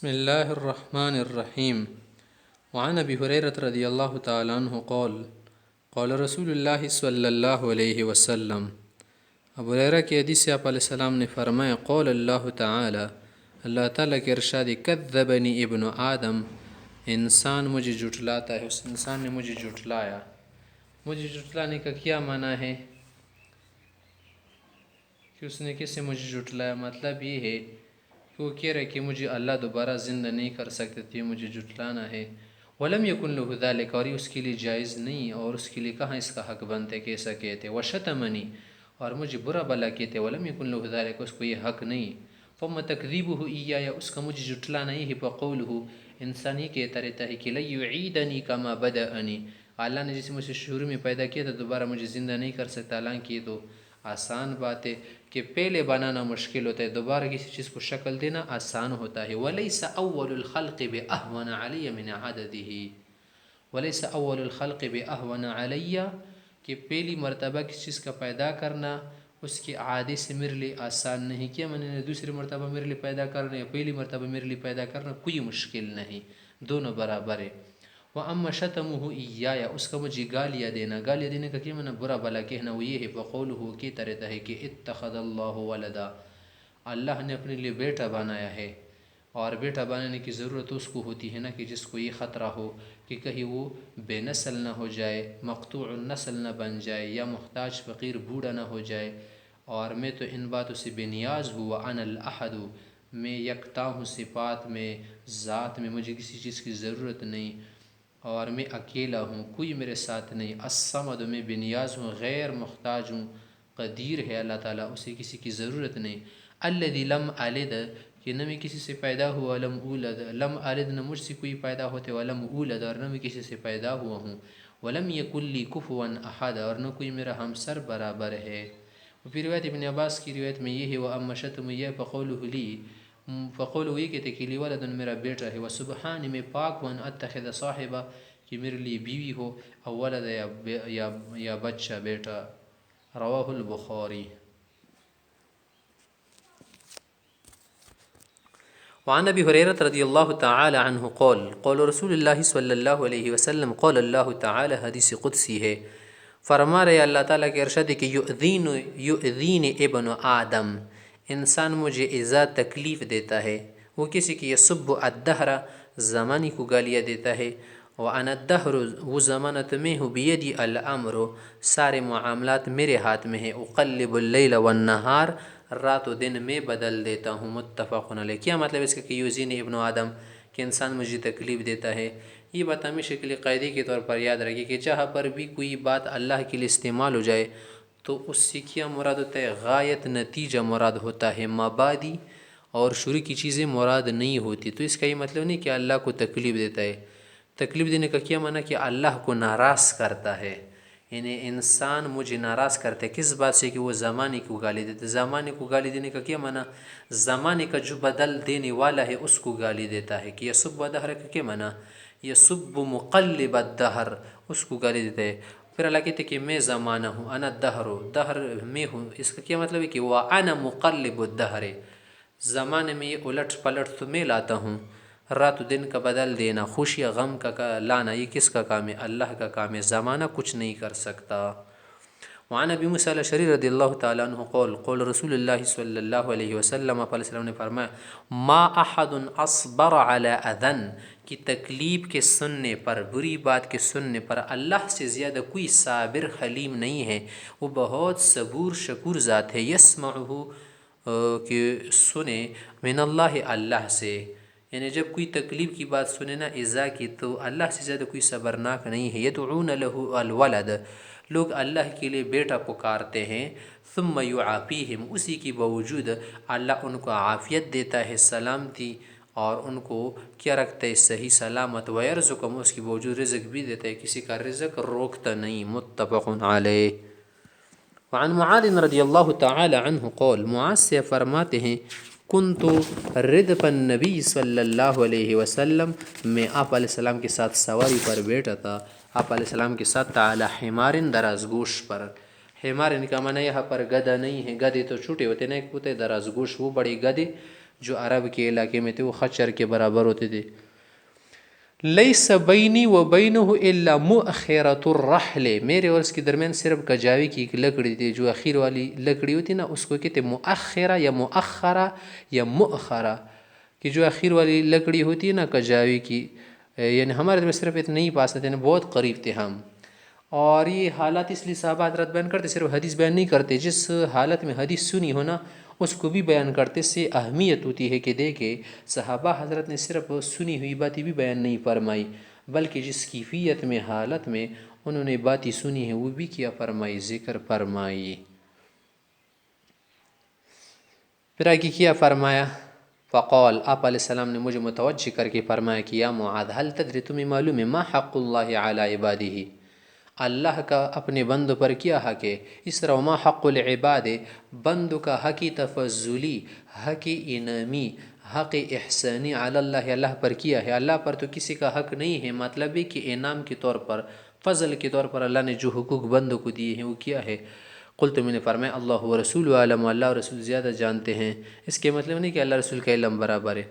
بسم الله الرحمن الرحيم. وعن أبي هريرة رضي الله تعالى عنه قال رسول الله صلی اللہ علیہ وسلم. ابو ہریرہ کی حدیث سے آپ علیہ السلام نے فرمایا قول اللہ تعالی، اللہ تعالیٰ کے ارشاد، کذبنی ابن آدم، انسان مجھے جھٹلاتا ہے، اس انسان نے مجھے جھٹلایا. مجھے جھٹلانے کا کیا معنی ہے کہ اس نے کس سے مجھے جھٹلایا؟ مطلب یہ ہے کہ وہ کہہ رہے کہ مجھے اللہ دوبارہ زندہ نہیں کر سکتے تھے، مجھے جھٹلانا ہے. ولم یکن له ذلک، اور یہ اس کے لیے جائز نہیں، اور اس کے لیے کہاں اس کا حق بنتے کہ ایسا کہتے. وشتمنی، اور مجھے برا بلا کہتے. ولم یکن له ذلک، اس کو یہ حق نہیں. فما تکذیبہ ایایا، اس کا مجھے جھٹلانا یہ ہے. فقولہ، انسان یہ کہتا رہتا ہے کہ لن یعیدنی کما بدأنی، اللہ نے جسے مجھے شروع میں پیدا کیا تھا دوبارہ مجھے زندہ نہیں کر سکتا. حالانکہ یہ تو آسان بات ہے کہ پہلے بنانا مشکل ہوتا ہے، دوبارہ کسی چیز کو شکل دینا آسان ہوتا ہے. وَلَيْسَ أَوَّلُ الْخَلْقِ بِأَهْوَنَ عَلَيَّ مِنْ عَدَدِهِ، وَلَيْسَ أَوَّلُ الْخَلْقِ بِأَهْوَنَ عَلَيَّ، کہ پہلی مرتبہ کسی چیز کا پیدا کرنا اس کے عادی سے میرے لیے آسان نہیں. کیا میں نے دوسری مرتبہ میرے لیے پیدا کرنا یا پہلی مرتبہ میرے لیے پیدا کرنا کوئی مشکل نہیں، دونوں برابر ہے. وَأَمَّا شَتَمُهُ إِيَّايَ، اس کا مجھے گالیاں دینا، گالیاں دینے کا کیا معنی؟ برا بلا کہنا. وہ یہ ہے فَقَوْلُهُ، کہتا رہتا ہے کہ اتخذ اللہ ولدا، اللہ نے اپنے لیے بیٹا بنایا ہے. اور بیٹا بنانے کی ضرورت اس کو ہوتی ہے نا کہ جس کو یہ خطرہ ہو کہ کہیں وہ بے نسل نہ ہو جائے، مقطوع النسل نہ بن جائے، یا محتاج فقیر بوڑھا نہ ہو جائے. اور میں تو ان باتوں سے بے نیاز ہوں. وَأَنَا الْأَحَدُ، میں یکتا ہوں صفات میں، ذات میں مجھے کسی چیز کی ضرورت نہیں، اور میں اکیلا ہوں، کوئی میرے ساتھ نہیں. الصمد، میں بے نیاز ہوں، غیر محتاج ہوں. قدیر ہے اللہ تعالیٰ، اسے کسی کی ضرورت نہیں. الذی لم الد، کہ نہ میں کسی سے پیدا ہوا. لم اولد، لم الد، نہ مجھ سے کوئی پیدا ہوتے. ولم اولد، اور نہ میں کسی سے پیدا ہوا ہوں. ولم یکن لی کفوا احد، اور نہ کوئی میرا ہمسر برابر ہے. پھر روایت ابن عباس کی روایت میں یہ ہے وَأَمَّا شَتْمُ إِيَّاهُ فَقَوْلُهُ لِي، فقولُهُ یہ کہتے کہ لی ولد، میرا بیٹا ہے. وَسُبْحَانِ، میں پاک ہوں، ان اتخذ صاحبہ، کہ میرے لیے بیوی ہو، او ولد، یا بچہ بیٹا. رواہ البخاری. وعن ابی ہریرہ رضی اللہ تعالی عنہ قال رسول اللہ صلی اللہ علیہ وسلم قال اللہ تعالی، حدیث قدسی ہے، فرما رہے اللہ تعالیٰ کے ارشاد کہ یؤذین ابن آدم، انسان مجھے ایذا تکلیف دیتا ہے. وہ کسی کی یسب الدہر، زمانے کو گالیاں دیتا ہے. وَأَنَا الدَّهْرُ، وہ زمانہ تو میں ہوں. بِيَدِي الْأَمْرُ، سارے معاملات میرے ہاتھ میں ہیں. اُقَلِّبُ اللَّيْلَ وَالنَّهَارِ، رات و دن میں بدل دیتا ہوں. متفق علیہ. کیا مطلب اس کا کہ یؤذین ابن آدم، کہ انسان مجھے تکلیف دیتا ہے؟ یہ بات ہمیشہ کے لیے قاعدے کے طور پر یاد رکھیے کہ جہاں پر بھی کوئی بات اللہ کے لیے استعمال ہو جائے تو اس سے کیا مراد ہوتا ہے؟ غایت، نتیجہ مراد ہوتا ہے. مبادی اور شروع کی چیزیں مراد نہیں ہوتی. تو اس کا یہ مطلب نہیں کہ اللہ کو تکلیف دیتا ہے. تکلیف دینے کا کیا معنی کہ اللہ کو ناراض کرتا ہے. یعنی انسان مجھے ناراض کرتا ہے کس بات سے؟ کہ وہ زمانے کو گالی دیتا ہے. زمانے کو گالی دینے کا کیا معنی؟ زمانے کا جو بدل دینے والا ہے اس کو گالی دیتا ہے. کہ یسب الدہر کا کیا معنی؟ یسب مقلب الدہر، اس کو گالی دیتا ہے. پھر اللہ کہتے ہیں کہ میں زمانہ ہوں. انا الدہر، دہر میں ہوں. اس کا کیا مطلب ہے؟ کہ وانا مقلب الدہر، زمانے میں یہ الٹ پلٹ تو میں لاتا ہوں. رات و دن کا بدل دینا، خوشی غم کا لانا، یہ کس کا کام ہے؟ اللہ کا کام ہے. زمانہ کچھ نہیں کر سکتا. وعن ابی موسیٰ الاشعری رضی اللہ تعالیٰ عنہ قول رسول اللہ صلی اللہ علیہ وسلم، آپ علیہ السلام نے فرمایا ما احد اصبر علی اذن، کی تکلیف کے سننے پر، بری بات کے سننے پر اللہ سے زیادہ کوئی صابر حلیم نہیں ہے. وہ بہت صبور شکور ذات ہے. یسمعہ، کہ سنے، من اللہ، اللہ سے. یعنی جب کوئی تکلیف کی بات سنے نا، ایذا کی، تو اللہ سے زیادہ کوئی صبرناک نہیں ہے. یدعون له الولد، لوگ اللہ کے لیے بیٹا پکارتے ہیں. ثم یعافیہم، اسی کی باوجود اللہ ان کو عافیت دیتا ہے، سلامتی، اور ان کو کیا رکھتا ہے؟ صحیح سلامت. ویرزقہم، اس کے باوجود رزق بھی دیتا ہے، کسی کا رزق روکتا نہیں. متفق علیہ. وعن معاذ رضی اللہ تعالی عنہ معاذ سے فرماتے ہیں کنت ردف النبی صلی اللہ علیہ وسلم، میں آپ علیہ السلام کے ساتھ سواری پر بیٹھا تھا. آپ علیہ السلام کے ساتھ تعالی حمار، دراز گوش پر. حمار کا معنی یہاں پر گدھا نہیں ہے، گدھے تو چھوٹے ہوتے ہیں، ایک ہوتے دراز گوش، وہ بڑے گدھے جو عرب کے علاقے میں تھے وہ خچر کے برابر ہوتے تھے. لیس بینی و بینہ الا مؤخرۃ الرحل، میرے اور اس کے درمیان صرف کجاوی کی ایک لکڑی تھی، جو اخیر والی لکڑی ہوتی نا اس کو کہتے مؤخرہ یا مؤخرہ یا مؤخرہ، کہ جو اخیر والی لکڑی ہوتی ہے نا کجاوی کی، یعنی ہمارے میں صرف اتنے ہی پاس تھے، بہت قریب تھے ہم. اور یہ حالات اس لیے صحابہ حضرات بیان کرتے، صرف حدیث بیان نہیں کرتے، جس حالت میں حدیث سنی ہونا اس کو بھی بیان کرتے. سے اہمیت ہوتی ہے کہ دیکھے صحابہ حضرت نے صرف سنی ہوئی باتیں بھی بیان نہیں فرمائی، بلکہ جس کیفیت میں حالت میں انہوں نے باتیں سنی ہیں وہ بھی کیا فرمائی، ذکر فرمائی. پھر آگے کیا فرمایا، فقال، آپ علیہ السلام نے مجھے متوجہ کر کے فرمایا کہ یا معاذ هل تدری، تمہیں معلوم ہے ما حق اللہ علی عبادہ، اللہ کا اپنے بندوں پر کیا حق ہے. اس طرح ما حق العباد، بندوں کا حق تفضلی، حق انعامی، حق احسانی علی اللہ، اللہ پر کیا ہے. اللہ پر تو کسی کا حق نہیں ہے، مطلب ہے کہ انعام کے طور پر، فضل کے طور پر اللہ نے جو حقوق بندوں کو دیے ہیں وہ کیا ہے. قلت، میں نے فرمایا اللہ و رسول عالم، اللہ و رسول زیادہ جانتے ہیں. اس کے مطلب نہیں کہ اللہ رسول کا علم برابر ہے.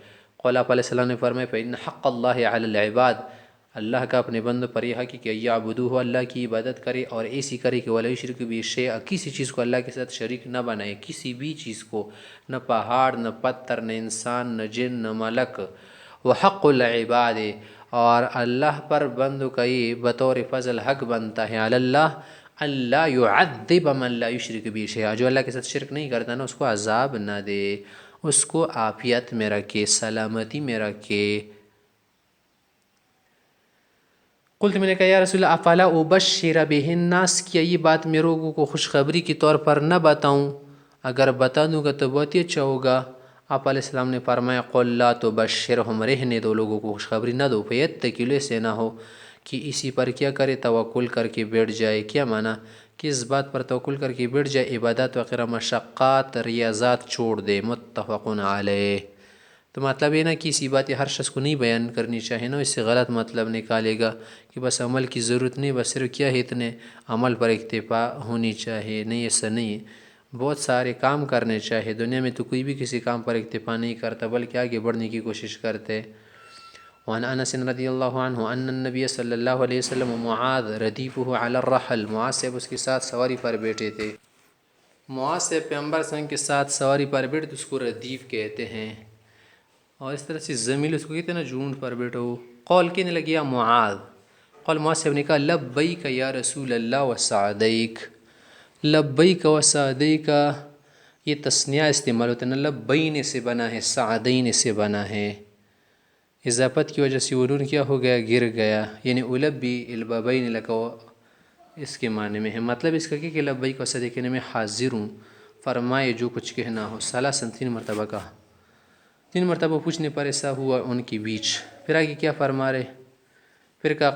قال، آپ علیہ السلام نے فرمایا فإن حق اللہ علی العباد، اللہ کا اپنے بندوں پر یہ حق کہ یعبدوہ، اللہ کی عبادت کرے اور ایسی کرے کہ ولا یشرک بہ شیئا، کسی چیز کو اللہ کے ساتھ شریک نہ بنائے، کسی بھی چیز کو، نہ پہاڑ، نہ پتھر، نہ انسان، نہ جن، نہ ملک. وحق العباد، اور اللہ پر بندوں کا یہ بطور فضل حق بنتا ہے علی اللہ اللہ یعذب من لا یشرک بہ شیئا، جو اللہ کے ساتھ شرک نہیں کرتا نا اس کو عذاب نہ دے، اس کو عافیت میں رکھے، سلامتی میں رکھے. قلت، میں نے کہا یا رسول اللہ افلا ابشر بہ الناس، کیا یہ بات میں لوگوں کو خوشخبری کے طور پر نہ بتاؤں؟ اگر بتا دوں گا تو بہت ہی اچھا ہوگا. آپ علیہ السلام نے فرمایا قل لا تبشرہم، رہنے دو، لوگوں کو خوشخبری نہ دو. فیتکلوا، سے نہ ہو کہ اسی پر کیا کرے، توکل کر کے بیٹھ جائے. کیا معنی کہ اس بات پر توکل کر کے بیٹھ جائے، عبادات وغیرہ مشقات ریاضات چھوڑ دے. متفق علیہ. تو مطلب یہ نا کہ اسی بات ہر شخص کو نہیں بیان کرنی چاہیے نا، اس سے غلط مطلب نکالے گا کہ بس عمل کی ضرورت نہیں، بس صرف کیا ہے اتنے عمل پر اکتفا ہونی چاہیے. نہیں، ایسا نہیں، بہت سارے کام کرنے چاہیے. دنیا میں تو کوئی بھی کسی کام پر اکتفا نہیں کرتا بلکہ آگے بڑھنے کی کوشش کرتے. وعن انس رضی اللہ عنہ ان النبی صلی اللہ علیہ وسلم معاذ ردیفہ علی الرحل، معاذ صاحب اس کے ساتھ سواری پر بیٹھے تھے. معاذ صاحب پیغمبر صلی اللہ علیہ وسلم کے ساتھ سواری پر بیٹھے تو اس کو ردیف کہتے ہیں، اور اس طرح سے زمیل اس کو کہتے ہیں نا، جونٹ پر بیٹھو. قول کہنے لگی یا معاذ، قول معاذ صاحب نے کہا لبیک یا رسول اللہ وسعدیک. لبیک وسعدیک یہ تثنیہ استعمال ہوتا ہے نا، لبین سے بنا ہے، سعدین سے بنا ہے، اضافت کی وجہ سے وہ نون کیا ہو گیا، گر گیا. یعنی البی البابین لکو اس کے معنی میں ہے. مطلب اس کا کہ لبیک وسعدیک یعنی میں حاضر ہوں، فرمائے جو کچھ کہنا ہو. ثلاثاً، 3 مرتبہ کہا. 3 مرتبہ پوچھنے پر ایسا ہوا ان کے بیچ. پھر آگے کیا فرما رہے، پھر کہا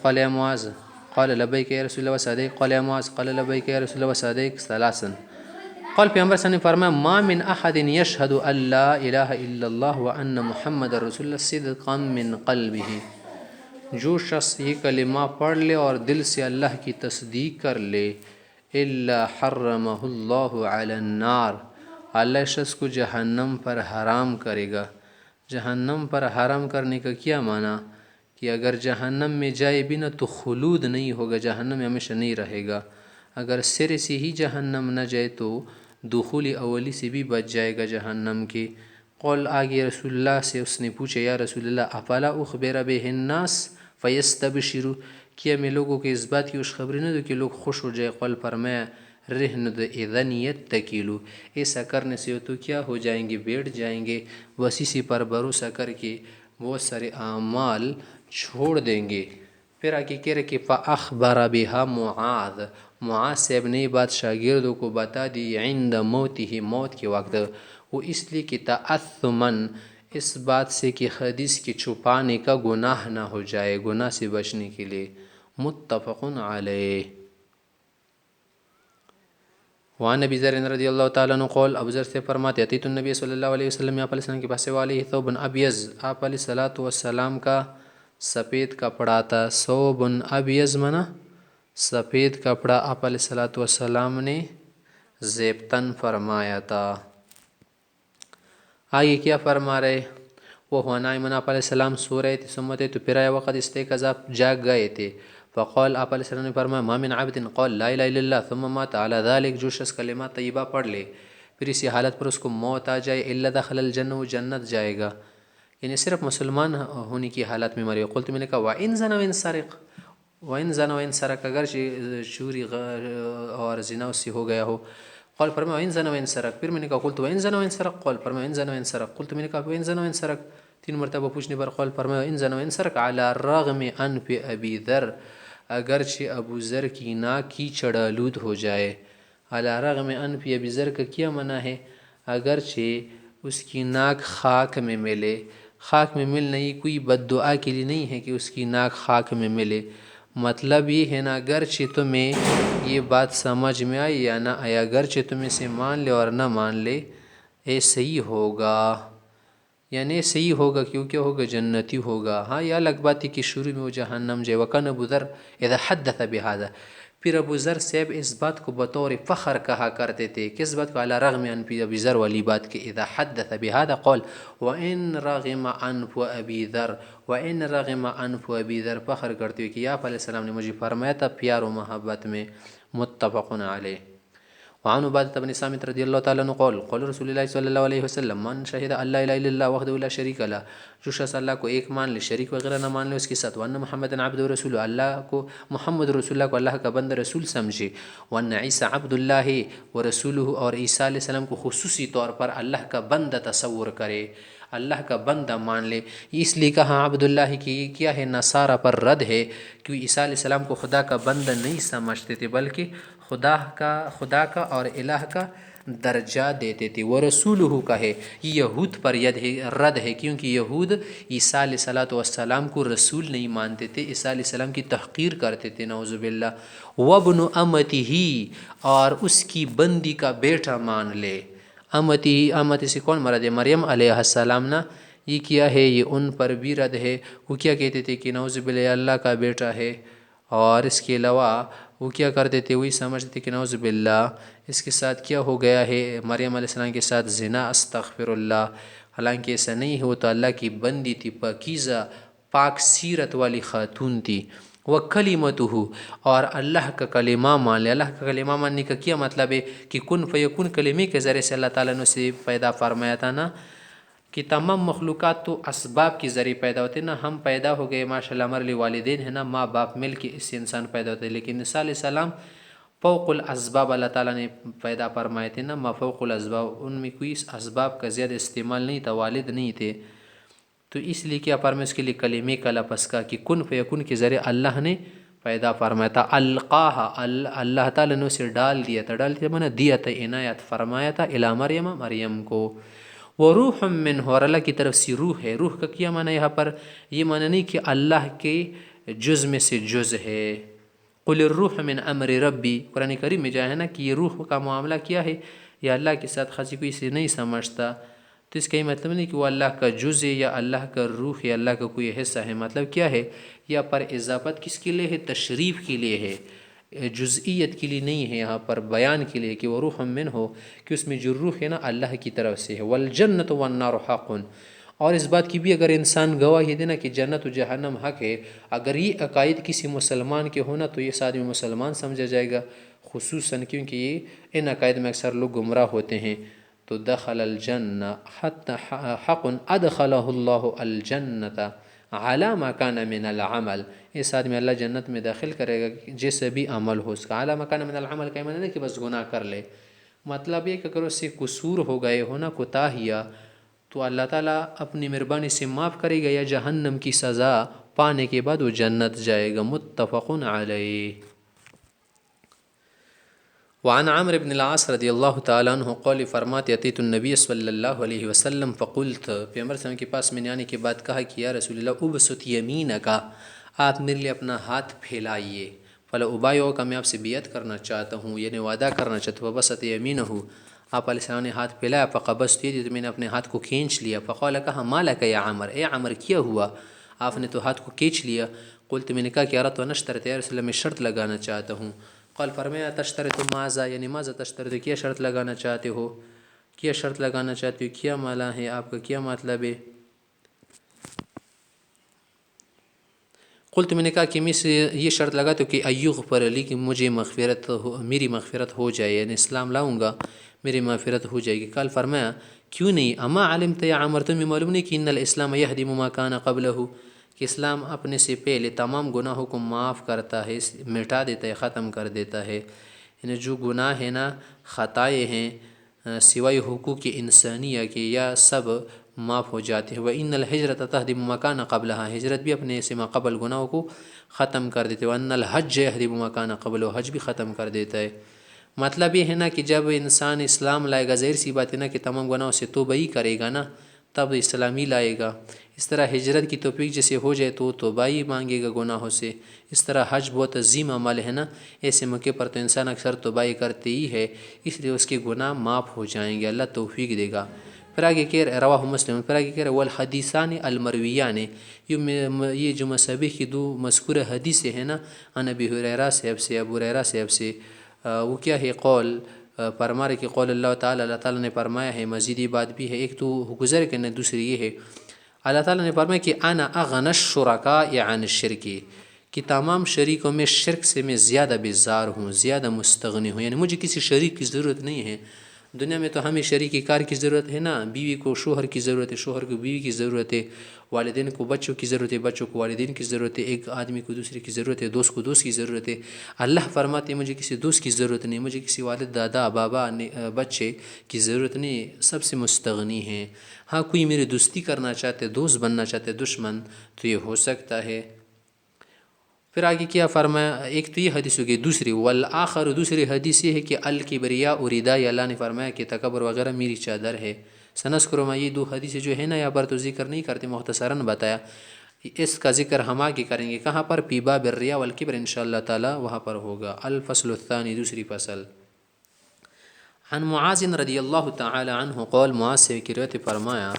قال یا معاذ قال لبیک یا رسول اللہ وسعدیک، قال یا معاذ قال لبیک یا رسول اللہ وسعدیک. ثلاثاً. قال پیغمبر صلی اللہ علیہ وسلم نے فرمایا ما من احد یشہد ان لا الہ الا اللہ وان محمد رسول اللہ صدقا من قلبہ، جو شخص یہ کلمہ پڑھ لے اور دل سے اللہ کی تصدیق کر لے، الا حرمہ اللہ علی النار، اللہ شخص کو جہنم پر حرام کرے گا. جہنم پر حرام کرنے کا کیا معنی کہ اگر جہنم میں جائے بھی نہ تو خلود نہیں ہوگا، جہنم میں ہمیشہ نہیں رہے گا. اگر سر سے ہی جہنم نہ جائے تو دخول اولی سے بھی بچ جائے گا جہنم کے. قول آگے رسول اللہ سے اس نے پوچھا یا رسول اللہ افلا اخبر بہ الناس فیستبشروا، کیا میں لوگوں کے اس بات کی خوشخبری نہ دوں کہ لوگ خوش ہو جائے. قول فرمایا رہن دو اذن یتکلوا، ایسا کرنے سے تو کیا ہو جائیں گے، بیٹھ جائیں گے، بس اسی پر بھروسہ کر کے بہت سارے اعمال چھوڑ دیں گے. پھر آگے کہہ رہے کہ فاخبر بہا معاذ، معاذ صاحب نے بات شاگردوں کو بتا دی عند موتہ، موت کے وقت. وہ اس لیے کہ تعثماً، اس بات سے کہ حدیث کے چھپانے کا گناہ نہ ہو جائے، گناہ سے بچنے کے لیے. متفق علیہ. وعن ابی ذر رضی اللہ تعالیٰ عنہ قول، ابو ذر سے فرماتے اتیت النبی صلی اللہ علیہ وسلم، آپ علیہ السلام کے پاس علیہ ثوب ابیض، آپ علیہ الصلوۃ والسلام کا سفید کپڑا تھا. ثوب ابیض منا سفید کپڑا، آپ علیہ الصلوۃ والسلام نے زیبتن فرمایا تھا. آگے کیا فرما رہے، وہ ہوا نائمن، آپ علیہ السلام سو رہے تھے، سمتے تو پھر وقت استيقظ، آپ جاگ گئے تھے. فقال، آپ علیہ السلام نے فرمایا، ما من عبد قال لا الہ الا اللہ ثم مات على ذلك، جو شخص کلمہ طیبہ پڑھ لے پھر اسی حالت پر اس کو موت آ جائے، الا دخل الجنہ، وہ جنت جائے گا. یعنی صرف مسلمان ہونے کی حالت میں مرے. قلت، میں نے کہا وَإِن زَنَا وَإِن سَرِقَ، وَإِن زَنَا وَإِن سَرَقَ، اگر چوری اور زنا اس سے ہو گیا ہو. قال، فرمایا وَإِن زَنَا وَإِن سَرَقَ. پھر میں نے کہا قلت وَإِن زَنَا وَإِن سَرَقَ. قال، فرمایا وَإِن زَنَا وَإِن سَرَقَ. قلت، میں نے کہا وَإِن زَنَا وَإِن سَرَقَ. 3 مرتبہ پوچھنے پر قال فرمایا وَإِن زَنَا وَإِن سَرَقَ عَلَى الرَّغْمِ أَنْفِ أَبِي ذَرٍ، اگرچہ ابو ذر کی ناک کیچڑ آلود ہو جائے. علی رغم انف ابی ذر کا کیا منع ہے؟ اگرچہ اس کی ناک خاک میں ملے. خاک میں ملنا یہ کوئی بد دعا کے لیے نہیں ہے کہ اس کی ناک خاک میں ملے. مطلب یہ ہے نا، اگرچہ تمہیں یہ بات سمجھ میں آئی یا نہ آیا، اگرچہ تم اسے مان لے اور نہ مان لے، اے صحیح ہوگا. یعنی صحیح ہوگا، کیونکہ ہوگا جنتی ہوگا. ہاں، یہ الگ بات ہے کہ شروع میں وہ جہنم جائے. وکان ابو ذر اذا حدث بهذا، پھر ابو ذر صاحب اس بات کو بطور فخر کہا کرتے تھے. کس بات کو؟ علی رغم انف ابی ذر والی بات کے. اذا حدث بهذا قال وان رغم انف ابی ذر، وان رغم انف ابی ذر، فخر کرتے ہوئے کہ آپ علیہ السلام نے مجھے فرمایا تھا پیار و محبت میں. متفق علیہ. وعن عبادة بن صامت رضی اللہ تعالیٰ عنہ قال قال رسول اللہ صلی اللہ علیہ وسلم، من شہد اللہ الہ الا اللہ وحدہ لا شریک لہ، جو شخص اللہ کو ایک مان لے، شریک وغیرہ نہ مان لے اس کے ساتھ. وان محمد عبد رسول، اللہ کو محمد رسول اللہ کو اللہ کا بندہ رسول سمجھے. وان عیسیٰ عبد اللہ و رسولہ، اور عیسیٰ علیہ السلام کو خصوصی طور پر اللہ کا بندہ تصور کرے، اللہ کا بندہ مان لے. اس لیے کہا عبد اللہ کی یہ کیا ہے، نصارہ پر رد ہے، کیونکہ عیسیٰ علیہ السلام کو خدا کا بندہ نہیں سمجھتے تھے، بلکہ خدا کا اور الہ کا درجہ دیتے تھے. وہ رسولہ کا ہے، یہ یہود پر رد ہے، کیونکہ یہود عیسیٰ علیہ السلام کو رسول نہیں مانتے تھے، عیسیٰ علیہ السلام کی تحقیر کرتے تھے، نعوذ باللہ. وابن امتہ، اور اس کی بندی کا بیٹا مان لے. امتی سے کون مراد ہے؟ مریم علیہ السلام نا. یہ کیا ہے، یہ ان پر بھی رد ہے. وہ کیا کہتے تھے کہ نعوذ باللہ اللہ کا بیٹا ہے، اور اس کے علاوہ وہ کیا کرتے تھے، وہی سمجھتے تھے کہ نعوذ باللہ اس کے ساتھ کیا ہو گیا ہے، مریم علیہ السلام کے ساتھ زنا، استغفر اللہ. حالانکہ ایسا نہیں ہو، تو اللہ کی بندی تھی، پاکیزہ پاک سیرت والی خاتون تھی. وَكَلِمَتُهُ، اور اللہ کا کلمہ مان لے. اللہ کا کلمہ ماننے کا کیا مطلب ہے کہ کن فیکون کلمے کے ذریعے سے اللہ تعالیٰ نے اسے پیدا فرمایا تھا نا، کہ تمام مخلوقات تو اسباب کے ذریعے پیدا ہوتے نا. ہم پیدا ہو گئے ماشاءاللہ، ہمارے لیے والدین ہیں نا، ماں باپ مل کے اس سے انسان پیدا ہوتے ہیں، لیکن عیسیٰ علیہ السلام فوق الاسباب اللہ تعالیٰ نے پیدا فرمائے تھے نا، ما فوق الاسباب، ان میں کوئی اسباب کا زیادہ استعمال نہیں تھا، والد نہیں تھے. تو اس لیے کیا فرمایا، اس کے لیے کلمے کا لفظ کا کہ کن فیکون کے ذریعے اللہ نے پیدا فرمایا تھا. القاہا، اللہ تعالیٰ نے اسے ڈال دیا تھا. ڈال دیا مانا دیا تھا، عنایت فرمایا تھا، الی مریم، مریم کو. وہ روح من، اور اللہ کی طرف سے روح ہے. روح کا کیا معنی یہاں پر؟ یہ معنی نہیں کہ اللہ کے جز میں سے جز ہے. قل الروح من امر ربی، قرآن کریم میں جائے ہے نا کہ یہ روح کا معاملہ کیا ہے، یہ اللہ کے ساتھ خاصی کوئی اسے نہیں سمجھتا. تو اس کا یہ مطلب نہیں کہ وہ اللہ کا جز ہے یا اللہ کا روح یا اللہ کا کوئی حصہ ہے. مطلب کیا ہے، یہاں پر اضافت کس کے لیے ہے؟ تشریف کے لیے ہے، جزئیت کے لیے نہیں ہے. یہاں پر بیان کے لیے کہ وہ روح من ہو، کہ اس میں جو روح ہے نا اللہ کی طرف سے ہے. والجنت والنار حق، اور اس بات کی بھی اگر انسان گواہی دینا کہ جنت و جہنم حق ہے، اگر یہ عقائد کسی مسلمان کے ہونا تو یہ آدمی مسلمان سمجھا جائے گا، خصوصاً کیونکہ یہ ان عقائد میں اکثر لوگ گمراہ ہوتے ہیں. تو دخل الجنہ حتی حق ادخلہ اللہ الجنت علی ما کان من العمل، اس آدمی اللہ جنت میں داخل کرے گا جیسے بھی عمل ہو اس کا. علی ما کان من العمل کا معنی نہیں کہ بس گناہ کر لے، مطلب یہ کہ اگر اس سے قصور ہو گئے ہونا، کوتاہیہ، تو اللہ تعالیٰ اپنی مہربانی سے معاف کرے گا، یا جہنم کی سزا پانے کے بعد وہ جنت جائے گا. متفق علیہ. وعن عمرو بن العاص رضی اللہ تعالیٰ عنہ قال، فرماتے اتیت النبی صلی اللہ علیہ وسلم فقلت، پیغمبر صلی اللہ علیہ وسلم کے پاس میں نے آنے کے بعد کہا کہ یا رسول اللہ ابسط یمینک، آپ میرے لیے اپنا ہاتھ پھیلائیے. فلا ابایعک، میں آپ سے بیعت کرنا چاہتا ہوں، یعنی وعدہ کرنا چاہتا ہوں. فبسط یمینہ، آپ علیہ السلام نے ہاتھ پھیلایا. فقبضت یدی، تو میں نے اپنے ہاتھ کو کھینچ لیا. فقال، کہا ما لک یا عمر، اے عمر کیا ہوا، آپ نے تو ہاتھ کو کھینچ لیا. قلت، میں نے کہا کہ اردت ان اشترط، یا رسول اللہ میں شرط لگانا چاہتا ہوں. قال، فرمایا تشترط ماذا، یعنی ماذا تشترط، کیا شرط لگانا چاہتے ہو. کیا شرط لگانا چاہتے ہو، کیا مالا ہے، آپ کا کیا مطلب ہے؟ قلت، میں نے کہا کہ میں سے یہ شرط لگاتا ہوں کہ ایغفر علی، کہ مجھے میری مغفرت ہو جائے، یعنی اسلام لاؤں گا میری مغفرت ہو جائے گی۔ قال، فرمایا کیوں نہیں، اما علمت یا عمر، تمہیں معلوم نہیں کہ ان الاسلام یہدم ما کان قبلہ، کہ اسلام اپنے سے پہلے تمام گناہوں کو معاف کرتا ہے، مٹا دیتا ہے، ختم کر دیتا ہے۔ یعنی جو گناہ ہیں نا، خطائیں ہیں سوائے حقوق انسانیہ کے، یا سب معاف ہو جاتے ہیں۔ وَإِنَّ الْحِجْرَةَ تَهْدِمُ مَا كَانَ قَبْلَهَا، ہجرت بھی اپنے سے ما قبل گناہوں کو ختم کر دیتے ہیں۔ وَأَنَّ الْحَجَّ يَهْدِمُ مَا كَانَ قَبْلَهُ، حج بھی ختم کر دیتا ہے۔ مطلب یہ ہے نا کہ جب انسان اسلام لائے گا، ظاہر سی بات ہے نا کہ تمام گناہوں سے توبہ ہی کرے گا نا، تب اسلامی لائے گا۔ اس طرح ہجرت کی توفیق جیسے ہو جائے تو توبہ ہی مانگے گا گناہوں سے۔ اس طرح حج بہت عظیم عمل ہے نا، ایسے موقع پر تو انسان اکثر توبہ کرتے ہی ہے، اس لیے اس کے گناہ معاف ہو جائیں گے، اللہ توفیق دے گا۔ پھر آگے کہہ رہے رواہ مسلم، پھر آگے کہہ رہے والحدیثان المرویان، یہ جو مصحبی کی دو مذکورہ حدیثیں ہیں نا، عن ابی ہریرہ صاحب سے، ابو ہریرہ صاحب سے، وہ کیا ہے، قول فرما رہے کہ قول اللہ تعالیٰ، اللہ تعالیٰ نے فرمایا ہے، مزید یہ بات بھی ہے، ایک تو گزر کے نا، دوسری یہ ہے اللہ تعالیٰ نے فرمایا کہ انا اغنى الشرکاء عن الشرک، کہ تمام شریکوں میں شرک سے میں زیادہ بیزار ہوں، زیادہ مستغنی ہوں، یعنی مجھے کسی شریک کی ضرورت نہیں ہے۔ دنیا میں تو ہمیں شریک کار کی ضرورت ہے نا، بیوی کو شوہر کی ضرورت ہے، شوہر کو بیوی کی ضرورت ہے، والدین کو بچوں کی ضرورت ہے، بچوں کو والدین کی ضرورت ہے، ایک آدمی کو دوسرے کی ضرورت ہے، دوست کو دوست کی ضرورت ہے۔ اللہ فرماتے ہیں مجھے کسی دوست کی ضرورت نہیں، مجھے کسی والد، دادا، بابا، بچے کی ضرورت نہیں، سب سے مستغنی ہیں۔ ہاں کوئی میری دوستی کرنا چاہتے، دوست بننا چاہتے، دشمن، تو یہ ہو سکتا ہے۔ پھر آگے کیا فرمایا، ایک تو یہ حدیث ہو گئی، دوسری والآخر، دوسری حدیث یہ ہے کہ الکبریاء ردائی، اللہ نے فرمایا کہ تکبر وغیرہ میری چادر ہے۔ سنذکر ما، یہ دو حدیثیں جو ہے نا، یہاں پر تو ذکر نہیں کرتے، مختصراً بتایا، اس کا ذکر ہم آگے کریں گے، کہاں پر، فی باب الریا والکبر، انشاءاللہ تعالی وہاں پر ہوگا۔ الفصل الثانی، دوسری فصل۔ عن معاذ رضی اللہ تعالی عنہ قول، معاذ سے کی روایت فرمایا،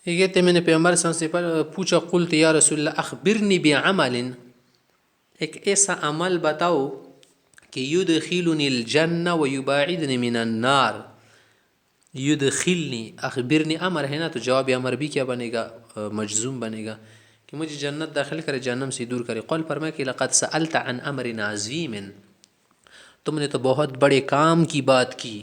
یہ کہتے میں نے پیغمبر صلی اللہ علیہ وسلم سے پوچھا، قلت یا رسول اللہ اخبرنی بعمل، ایک ایسا عمل بتاؤ کہ یدخلنی الجنہ ویباعدنی من النار۔ یدخلنی، اخبرنی امر ہے نا، تو جواب امر بھی کیا بنے گا، مجزوم بنے گا، کہ مجھے جنت داخل کرے، جہنم سے دور کرے۔ قول فرمایا کہ لقد سألت عن امر عظیم، تم نے تو بہت بڑے کام کی بات کی،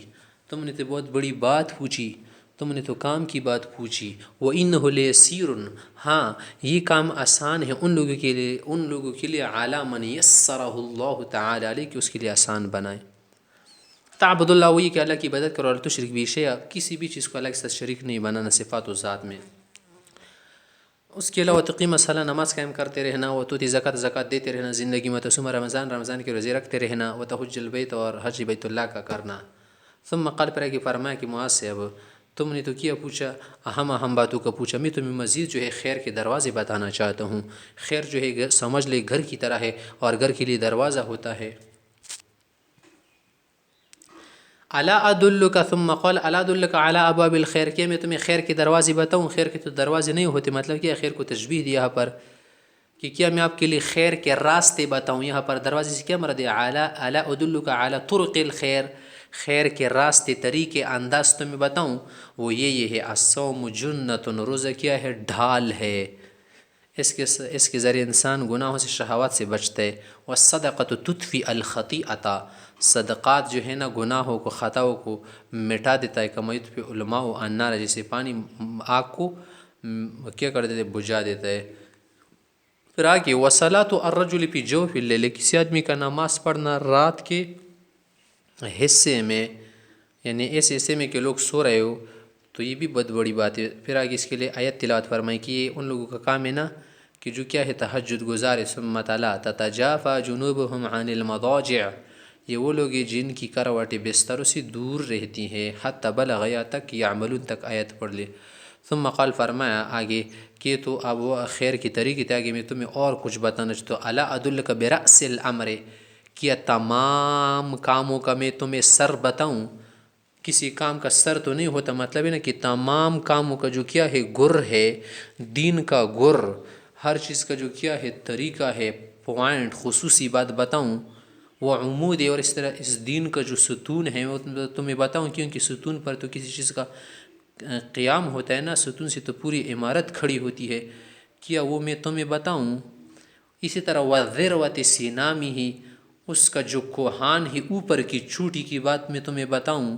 تم نے تو بہت بڑی بات پوچھی، تم نے تو کام کی بات پوچھی۔ وَإِنَّهُ لَيَسِيرٌ، ہاں یہ کام آسان ہے ان لوگوں کے لیے، ان لوگوں کے لیے، عَلَى مَنْ يَسَّرَهُ اللَّهُ تعالی علیہ، کہ اس کے لیے آسان بنائے۔ تعبد اللہ، وہی کہ اللہ کی عبادت کرو، اور تشرک بھی شیئا، کسی بھی چیز کو اللہ کے ساتھ شریک نہیں بنانا، صفات و ذات میں۔ اس کے علاوہ تقیم الصلاۃ، نماز قائم کرتے رہنا، و توتی زکوٰۃ، زکوٰۃ دیتے رہنا زندگی میں، تصوم رمضان، رمضان کے روزے رکھتے رہنا، و تحج البیت، اور حج بیت اللہ کا کرنا۔ ثم قال، پر کہ فرمایا کہ معاذ سے، اب تم نے تو کیا پوچھا، اہم باتوں کا پوچھا، میں تمہیں مزید جو ہے خیر کے دروازے بتانا چاہتا ہوں۔ خیر جو ہے سمجھ لے گھر کی طرح ہے، اور گھر کے لیے دروازہ ہوتا ہے۔ الا ادلک، ثم قال الا ادلک علی ابواب الخیر، کہ میں تمہیں خیر کے دروازے بتاؤں؟ خیر کے تو دروازے نہیں ہوتے، مطلب کیا، خیر کو تشبیہ دیا یہاں پر، کہ کیا میں آپ کے لیے خیر کے راستے بتاؤں؟ یہاں پر دروازے سے کیا مراد ہے، الا ادلک علی طرق الخیر، خیر کے راستے، طریقے، انداز تمہیں بتاؤں؟ وہ یہ ہے، الصوم جنۃ، روزہ کیا ہے، ڈھال ہے، اس کے ذریعے انسان گناہوں سے، شہوات سے بچتا ہے۔ والصدقۃ تطفی الخطیئۃ، صدقات جو ہے نا گناہوں کو، خطاؤں کو مٹا دیتا ہے۔ کما یطفئ الماء النار، جیسے پانی آگ کو کیا کر دیتا ہے، بجھا دیتا ہے۔ پھر آگے وصلاۃ الرجل فی جوف اللیل، کسی آدمی کا نماز پڑھنا رات کے حصے میں، یعنی ایسے حصے میں کہ لوگ سو رہے ہو، تو یہ بھی بہت بڑی بات ہے۔ پھر آگے اس کے لیے آیت تلاوت فرمائی کہ یہ ان لوگوں کا کام ہے نا کہ جو کیا ہے، تہجد گزار ہے۔ ثم تلا تتجافى جنوبهم عن المضاجع، یہ وہ لوگ ہیں جن کی کروٹیں بستروں سے دور رہتی ہیں، حتی بلغ، یا تک، یعملون تک آیت پڑھ لے۔ ثم قال، فرمایا آگے کہ تو اب وہ خیر کی طریقے تھے، آگے میں تمہیں اور کچھ بتانا چاہتا ہوں۔ الا ادلک برأس الامر، کیا تمام کاموں کا میں تمہیں سر بتاؤں؟ کسی کام کا سر تو نہیں ہوتا، مطلب ہے نا کہ تمام کاموں کا جو کیا ہے، گر ہے، دین کا گر، ہر چیز کا جو کیا ہے، طریقہ ہے، پوائنٹ، خصوصی بات بتاؤں؟ وہ عمود ہے، اور اس طرح اس دین کا جو ستون ہے وہ تمہیں بتاؤں، کیونکہ ستون پر تو کسی چیز کا قیام ہوتا ہے نا، ستون سے تو پوری عمارت کھڑی ہوتی ہے، کیا وہ میں تمہیں بتاؤں؟ اسی طرح وَذِرْوَةِ سِنَامِهِ، اس کا جو کوہان ہے اوپر کی چوٹی کی بات میں تمہیں بتاؤں؟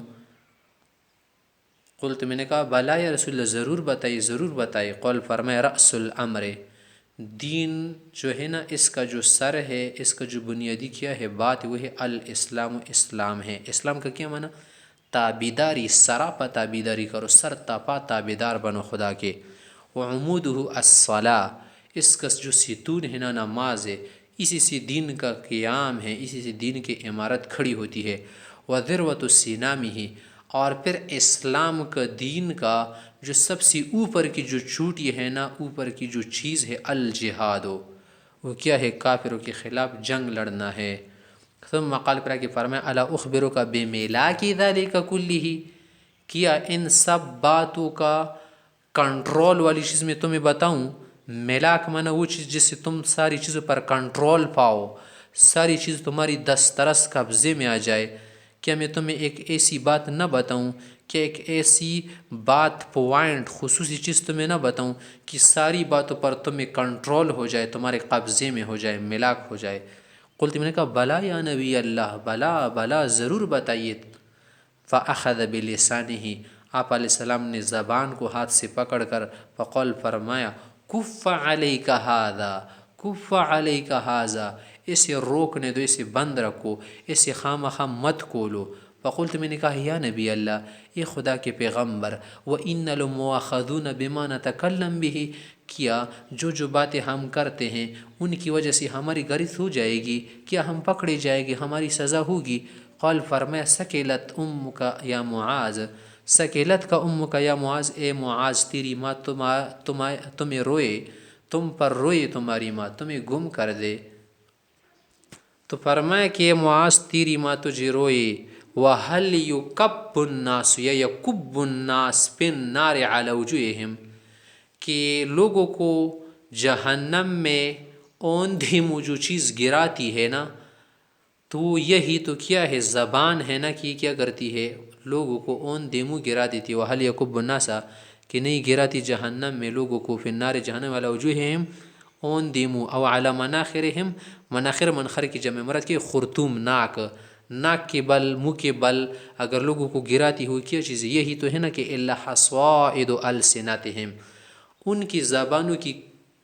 قلت، میں نے کہا بلا یا رسول اللہ، ضرور بتائیے ضرور بتائیے۔ قول فرمایا رأس الامر، دین جو ہے نا اس کا جو سر ہے، اس کا جو بنیادی کیا ہے بات، وہ ہے الاسلام، اسلام ہے۔ اسلام کا کیا معنی؟ تابیداری، سراپا تابیداری کرو، سر تاپا تابیدار بنو خدا کے۔ وعمودہ الصلاۃ، اس کا جو ستون ہے نا نماز ہے، اسی سے دین کا قیام ہے، اسی سے دین کی عمارت کھڑی ہوتی ہے۔ وذروۃ سنامہ، اور پھر اسلام کا دین کا جو سب سے اوپر کی جو چوٹی ہے نا، اوپر کی جو چیز ہے، الجہاد، وہ کیا ہے؟ کافروں کے خلاف جنگ لڑنا ہے۔ ثم قال، پر کہ فرمایا الا اخبرک بمیلاک ذلک کلہ، کیا ان سب باتوں کا کنٹرول والی چیز میں تمہیں بتاؤں؟ میلاک مانا وہ چیز جس سے تم ساری چیزوں پر کنٹرول پاؤ، ساری چیز تمہاری دسترس قبضے میں آ جائے۔ کیا میں تمہیں ایک ایسی بات نہ بتاؤں، کہ ایک ایسی بات، پوائنٹ، خصوصی چیز تمہیں نہ بتاؤں کہ ساری باتوں پر تمہیں کنٹرول ہو جائے، تمہارے قبضے میں ہو جائے، ملاک ہو جائے؟ قلت، میں نے کہا بلا یا نبی اللہ، بلا بلا ضرور بتائیے۔ فأخذ بلسانہ، آپ علیہ السلام نے زبان کو ہاتھ سے پکڑ کر فقال، فرمایا کف علیک ھذا، کف علیک ھذا، اسے روکنے دو، اسے بند رکھو، اسے خامخواہ مت کھولو۔ فقلت، میں نے کہا یا نبی اللہ، یہ خدا کے پیغمبر، وَإِنَّ لَمُؤَاخَذُونَ بِمَا نَتَكَلَّمْ بِهِ، کیا جو باتیں ہم کرتے ہیں ان کی وجہ سے ہماری گرفت ہو جائے گی؟ کیا ہم پکڑے جائے گی؟ ہماری سزا ہوگی؟ قال، فرمایا سکلت امک یا معاذ، سکلت کا امک یا معاذ، اے معاذ تیری ماں تمہیں روئے، تم پر روئے تمہاری ماں، تمہیں گم کر دے۔ تو فرمایا کہ اے معاذ تیری ماں تجھے روئے۔ وَهَلْ يُكَبُّ النَّاسُ یا يَكُبُّ النَّاسُ فِي النَّارِ عَلَى وُجُوهِهِمْ، کہ لوگوں کو جہنم میں اوندھی منہ جو چیز گراتی ہے نا، تو یہی تو کیا ہے؟ زبان ہے نا، کہ کیا کرتی ہے؟ لوگوں کو اوندھی منہ گرا دیتی۔ وَهَلْ يَكُبُّ النَّاسَ، کہ نہیں گراتی جہنم میں لوگوں کو، فی النار جہنم، علی وجوہہم، اوندھی منہ، او علی مناخرہم، مناخر منخر کی جمع مراد کی خرطوم، ناک، ناک کے بل، منہ کے بل اگر لوگوں کو گراتی ہوئی کیا چیز؟ یہی تو ہے نا کہ الا حصائد السنتہم، ان کی زبانوں کی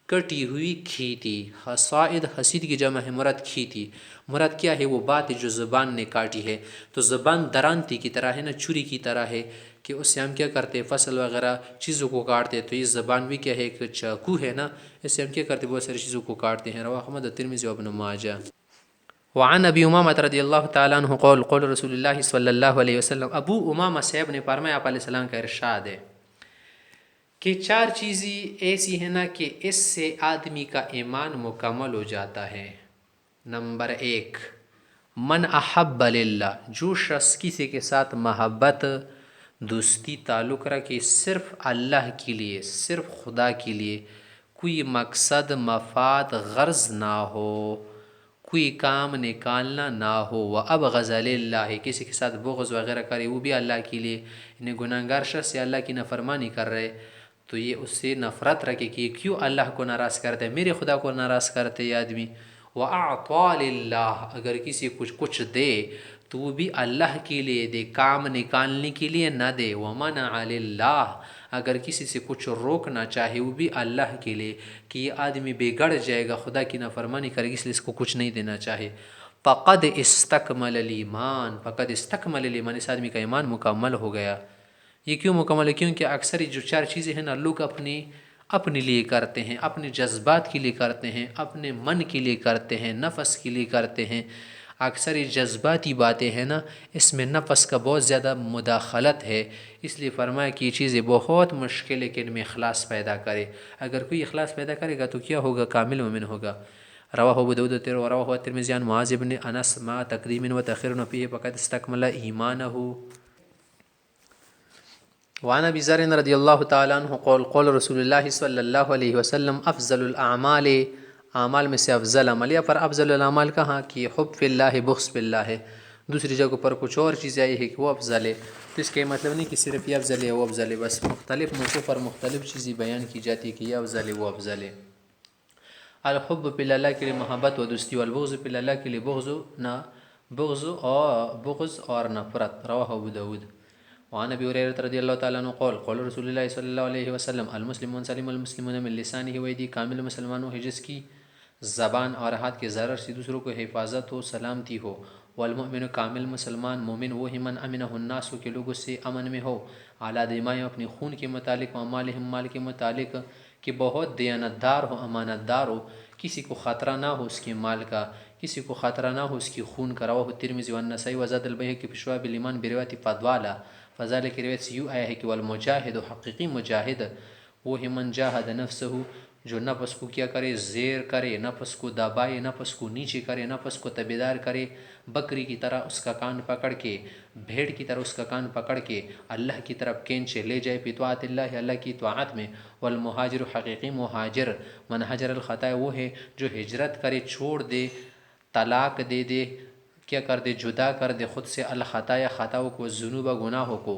کٹی ہوئی کھیتی۔ حصائد، حسید کی جمع ہے، مراد کھیتی، مراد کیا ہے؟ وہ بات جو زبان نے کاٹی ہے۔ تو زبان درانتی کی طرح ہے نا، چھری کی طرح ہے، کہ اس سے ہم کیا کرتے ہیں؟ فصل وغیرہ چیزوں کو کاٹتے ہیں۔ تو یہ زبان بھی کیا ہے؟ ایک چاقو ہے نا، اس سے ہم کیا کرتے ہیں؟ بہت ساری چیزوں کو کاٹتے ہیں۔ رواہ احمد والترمذی وابن ماجہ۔ وعن ابی امامہ رضی اللہ تعالیٰ عنہ قول، قول رسول اللہ صلی اللہ علیہ وسلم، ابو امامہ صاحب نے فرمایا، آپ علیہ السلام کا ارشاد ہے کہ چار چیزیں ایسی ہیں نا کہ اس سے آدمی کا ایمان مکمل ہو جاتا ہے۔ نمبر 1، من احب للہ، جو شخص کسی کے ساتھ محبت، دوستی، تعلق رکھے صرف اللہ کے لیے، صرف خدا کے لیے، کوئی مقصد، مفاد، غرض نہ ہو، کوئی کام نکالنا نہ ہو۔ وَأَبْغَضَ لِلَّهِ، کسی کے ساتھ بغض وغیرہ کرے، وہ بھی اللہ کے لیے، انہیں گناہگار شخص سے اللہ کی نافرمانی کر رہے تو یہ اس سے نفرت رکھے کہ یہ کیوں اللہ کو ناراض کرتے ہے، میرے خدا کو ناراض کرتے یہ آدمی۔ وَأَعْطَى لِلَّهِ، اگر کسی کچھ دے تو وہ بھی اللہ کے لیے دے، کام نکالنے کے لیے نہ دے۔ وَمَنَعَ لِلَّهِ، اگر کسی سے کچھ روکنا چاہے وہ بھی اللہ کے لیے، کہ یہ آدمی بگڑ جائے گا، خدا کی نافرمانی کرے گا، اس لیے اس کو کچھ نہیں دینا چاہے۔ فقد استکمل الایمان، فقد استکمل الایمان، اس آدمی کا ایمان مکمل ہو گیا۔ یہ کیوں مکمل ہے؟ کیونکہ اکثر جو چار چیزیں ہیں نا، لوگ اپنے لیے کرتے ہیں، اپنے جذبات کے لیے کرتے ہیں، اپنے من کے لیے کرتے ہیں، نفس کے لیے کرتے ہیں۔ اکثر یہ جذباتی باتیں ہیں نا، اس میں نفس کا بہت زیادہ مداخلت ہے، اس لیے فرمایا کہ یہ چیزیں بہت مشکل ہے کہ ان میں اخلاص پیدا کرے۔ اگر کوئی اخلاص پیدا کرے گا تو کیا ہوگا؟ کامل مومن ہوگا۔ رواہ ابو داؤد ورواه الترمذی عن معاذ بن انس ما تقدیم و تاخیر فیہ فقد استکمل ایمانہ۔ وعن ابی ذر رضی اللہ تعالیٰ عنہ قول، قول رسول اللہ صلی اللہ علیہ وسلم، افضل الاعمال اعمال میں سے افضل عمل، یا پر افضل الاعمال کہاں کہ حب فی اللہ بغض فی اللہ ہے، دوسری جگہ پر کچھ اور چیزیں آئی ہے کہ وہ افضل ہے. تو اس کا یہ مطلب نہیں کہ صرف یہ افضل ہے وہ افضل ہے، بس مختلف موقعوں پر مختلف چیزیں بیان کی جاتی ہے کہ یہ افضل ہے وہ افضل ہے. الحب فی اللہ کے لیے محبت و دوستی، والبغض فی اللہ کے لیے بغض اور نفرت. رواہ ابو داود. وعن ابی ہریرہ رضی اللہ تعالیٰ عنہ قال قال رسول اللہ صلی اللہ علیہ وسلم المسلم من سلم المسلمون من لسانه و یدیہ، کامل مسلمانوں ہے جس کی زبان اور ہاتھ کے ضرر سے دوسروں کو حفاظت ہو، سلامتی ہو. والمؤمن، کامل مسلمان مومن وہ ہے من امنہ الناس کے لوگوں سے امن میں ہو، اعلیٰ دمائیں اپنی خون کے متعلق، و اموالہم مال کے متعلق، کہ بہت دیانتدار ہو، امانت دار ہو، کسی کو خطرہ نہ ہو اس کے مال کا، کسی کو خطرہ نہ ہو اس کی خون کا. رواہ الترمذی والنسائی وزاد البیہقی فی شعب الایمان بروایت فضالہ. فضالہ کی روایت سے یوں آیا ہے کہ والمجاہد، حقیقی مجاہد وہ ہے من جاہد نفسہ، جو نفس کو کیا کرے، زیر کرے، نفس کو دبائے، نفس کو نیچے کرے، نفس کو تبیدار کرے، بکری کی طرح اس کا کان پکڑ کے، بھیڑ کی طرح اس کا کان پکڑ کے اللہ کی طرف کھینچے لے جائے، فی طاعت اللہ، اللہ کی طاعت میں. والمہاجر، حقیقی مہاجر من حجر الخطایا وہ ہے جو ہجرت کرے، چھوڑ دے، طلاق دے دے، کیا کر دے، جدا کر دے خود سے، الخطایا خطاؤں کو، ذنوب گناہوں کو.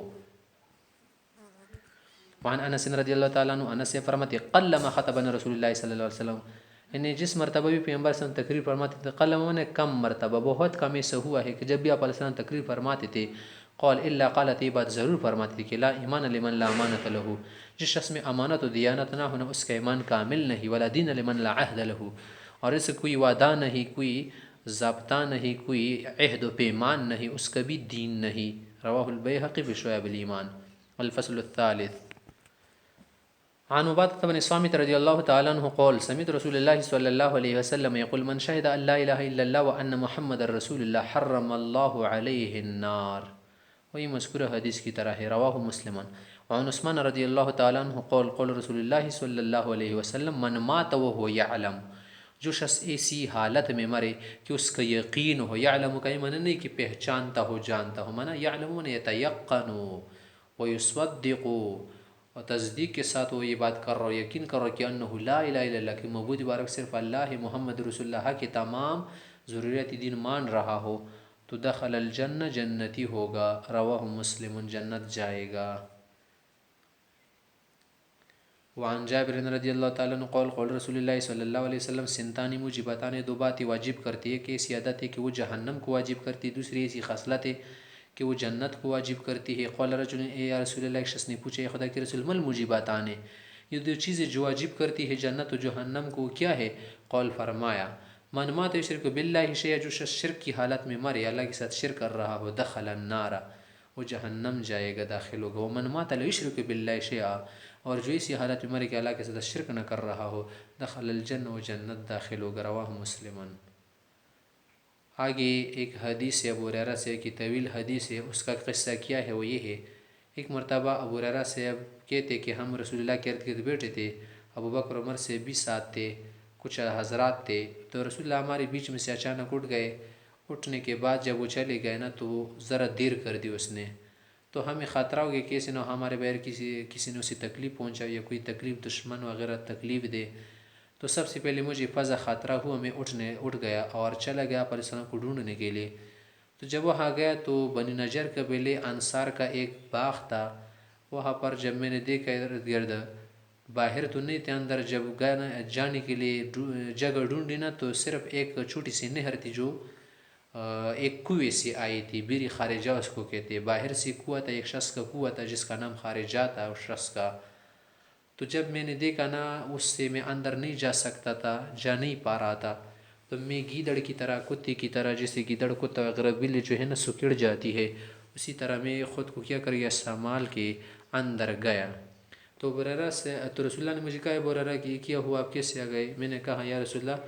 وعن انس رضی اللہ تعالیٰ عنہ، انس سے فرماتے قلما خطبنا رسول اللہ صلی اللہ علیہ وسلم، یعنی جس مرتبہ بھی پیغمبر صلی اللہ علیہ وسلم تقریر فرماتے تھے، قلما نے کم مرتبہ، بہت کم ایسا ہوا ہے کہ جب بھی آپ علیہ السلام تقریر فرماتے تھے، قال الا قالت، یہ بات ضرور فرماتے تھے کہ لا ایمان لمن لا امانت له، جس شخص میں امانت و دیانت نہ ہونا اس کا ایمان کامل نہیں. ولا دین لمن لا عہد له، اور اس سے کوئی وعدہ نہیں، کوئی ضابطہ نہیں، کوئی عہد و پیمان نہیں، اس کا بھی دین نہیں. رواہ البیہقی فی شعب الایمان. الفصل الثالث. عن عبادة بن الصامت رضی اللہ تعالیٰ عنہ قال سمعت رسول اللہ صلی اللہ علیہ وسلم يقول من شهد ان لا الہ الا اللہ وان محمد رسول اللہ حرم اللہ علیہ النار. وہی مذکورہ حدیث کی طرح ہے. رواہ مسلم. وعن عثمان رضی اللہ تعالیٰ عنہ قال قال رسول اللہ صلی اللہ علیہ وسلم من مات وهو يعلم، جو شخص ایسی حالت میں مرے کہ اس کا یقین ہو، یعلم کا یہ معنی نہیں کہ پہچانتا ہو، جانتا ہو، معنی یعلم من یتیقن ویصدق، اور تصدیق کے ساتھ وہ یہ بات کر رہا ہو، یقین کر رہا ہو کہ انہ لا الہ الا اللہ، کہ معبود بارک صرف اللہ ہے، محمد رسول اللہ کی تمام ضروریات دین مان رہا ہو، تو دخل الجنہ، جنتی ہوگا. رواہ مسلم، جنت جائے گا. وعن جابر رضی اللہ تعالیٰ عنہ قال قال رسول اللہ صلی اللہ علیہ وسلم سنتانی موجبتان، دو باتیں واجب کرتی ہے، کہ ایسی عادت ہے کہ وہ جہنم کو واجب کرتی ہے، دوسری ایسی خصلت ہے کہ وہ جنت کو واجب کرتی ہے. قال رجل، اے یا رسول اللہ، ایک شخص نے پوچھا، خدا کے رسول، ما الموجبتان، یہ دو چیزیں جو واجب کرتی ہے جنت و جہنم کو، کیا ہے؟ قال، فرمایا من مات یشرک باللہ شیئا، جو شخص شرک کی حالت میں مرے، اللہ کے ساتھ شرک کر رہا ہو، دخل النار، وہ جہنم جائے گا، داخل ہوگا. ومن مات لا یشرک باللہ شیئا، اور جو اسی حالت میں مرے کہ اللہ کے ساتھ شرک نہ کر رہا ہو، دخل الجنہ، وہ جنت داخل ہوگا. رواہ مسلمن. آگے ایک حدیث ہے ابو ہریرہ سے کہ طویل حدیث ہے، اس کا قصہ کیا ہے وہ یہ ہے، ایک مرتبہ ابو ہریرہ سے اب کہتے کہ ہم رسول اللہ کے ارد گرد بیٹھے تھے، ابو بکر عمر سے بھی ساتھ تھے، کچھ حضرات تھے، تو رسول اللہ ہمارے بیچ میں سے اچانک اٹھ گئے. اٹھنے کے بعد جب وہ چلے گئے نا تو ذرا دیر کر دی اس نے، تو ہمیں خطرہ ہو گیا کہ کسی نہ ہمارے بغیر کسی نے اسے تکلیف پہنچا، یا کوئی تکلیف دشمن وغیرہ تکلیف دے. تو سب سے پہلے مجھے فضا خطرہ ہوا، میں اٹھ گیا اور چلا گیا پر السلام کو ڈھونڈنے کے لیے. تو جب وہاں گیا تو بنی نجر قبیلے انصار کا ایک باغ تھا، وہاں پر جب میں نے دیکھا ارد گرد، باہر تو نہیں تھے، اندر جب گیا جانے کے لیے جگہ ڈھونڈی نا، تو صرف ایک چھوٹی سی نہر تھی جو ایک کنویں سے آئی تھی، بیری خارجہ اس کو کہتے ہیں. باہر سے کنواں تھا، ایک شخص کا کنواں تھا جس کا نام خارجہ تھا اس شخص کا. تو جب میں نے دیکھا نا اس سے میں اندر نہیں جا سکتا تھا، جا نہیں پا رہا تھا، تو میں گیدڑ کی طرح، کتے کی طرح، جیسے گیدڑ کتا وغیرہ بلی جو ہے نا سکڑ جاتی ہے، اسی طرح میں خود کو کیا کر گیا، سنبھال کے اندر گیا. تو رسول اللہ نے مجھے کہا، بررہ کہ کیا ہوا، آپ کیسے آ گئے؟ میں نے کہا یا رسول اللہ،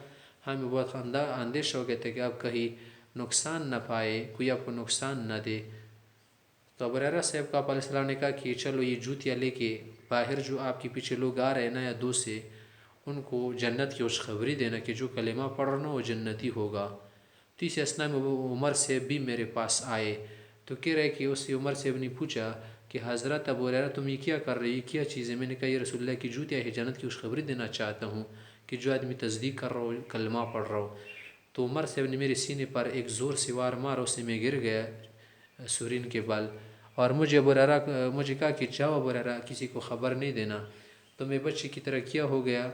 ہمیں بہت اندیشہ ہو گیا تھا کہ آپ کہیں نقصان نہ پائے، کوئی آپ کو نقصان نہ دے. تو ابو ہریرہ صاحب کا آپ علیہ السلام نے کہا کہ چلو یہ جوتیاں لے کے باہر جو آپ کے پیچھے لوگ آ رہے ہیں نا یا دو سے، ان کو جنت کی خوشخبری دینا کہ جو کلمہ پڑھ رہا نا وہ جنتی ہوگا. تو اس اسنا میں وہ عمر سے بھی میرے پاس آئے، تو کہہ رہے کہ اس عمر سے نے پوچھا کہ حضرت ابو ہریرہ تم یہ کیا کر رہے، یہ کیا چیز ہے؟ میں نے کہا یہ رسول اللہ کی جوتیاں ہے، جنت کی خوشخبری دینا چاہتا ہوں کہ جو آدمی تصدیق کر رہا ہو کلمہ پڑھ رہا ہو. تو عمر صاحب نے میرے سینے پر ایک زور سے وار مارا، اس سے میں گر گیا سورین کے بل. اور مجھے کہا کہ جاؤ ابو ہریرہ کسی کو خبر نہیں دینا. تو میں بچے کی طرح کیا ہو گیا،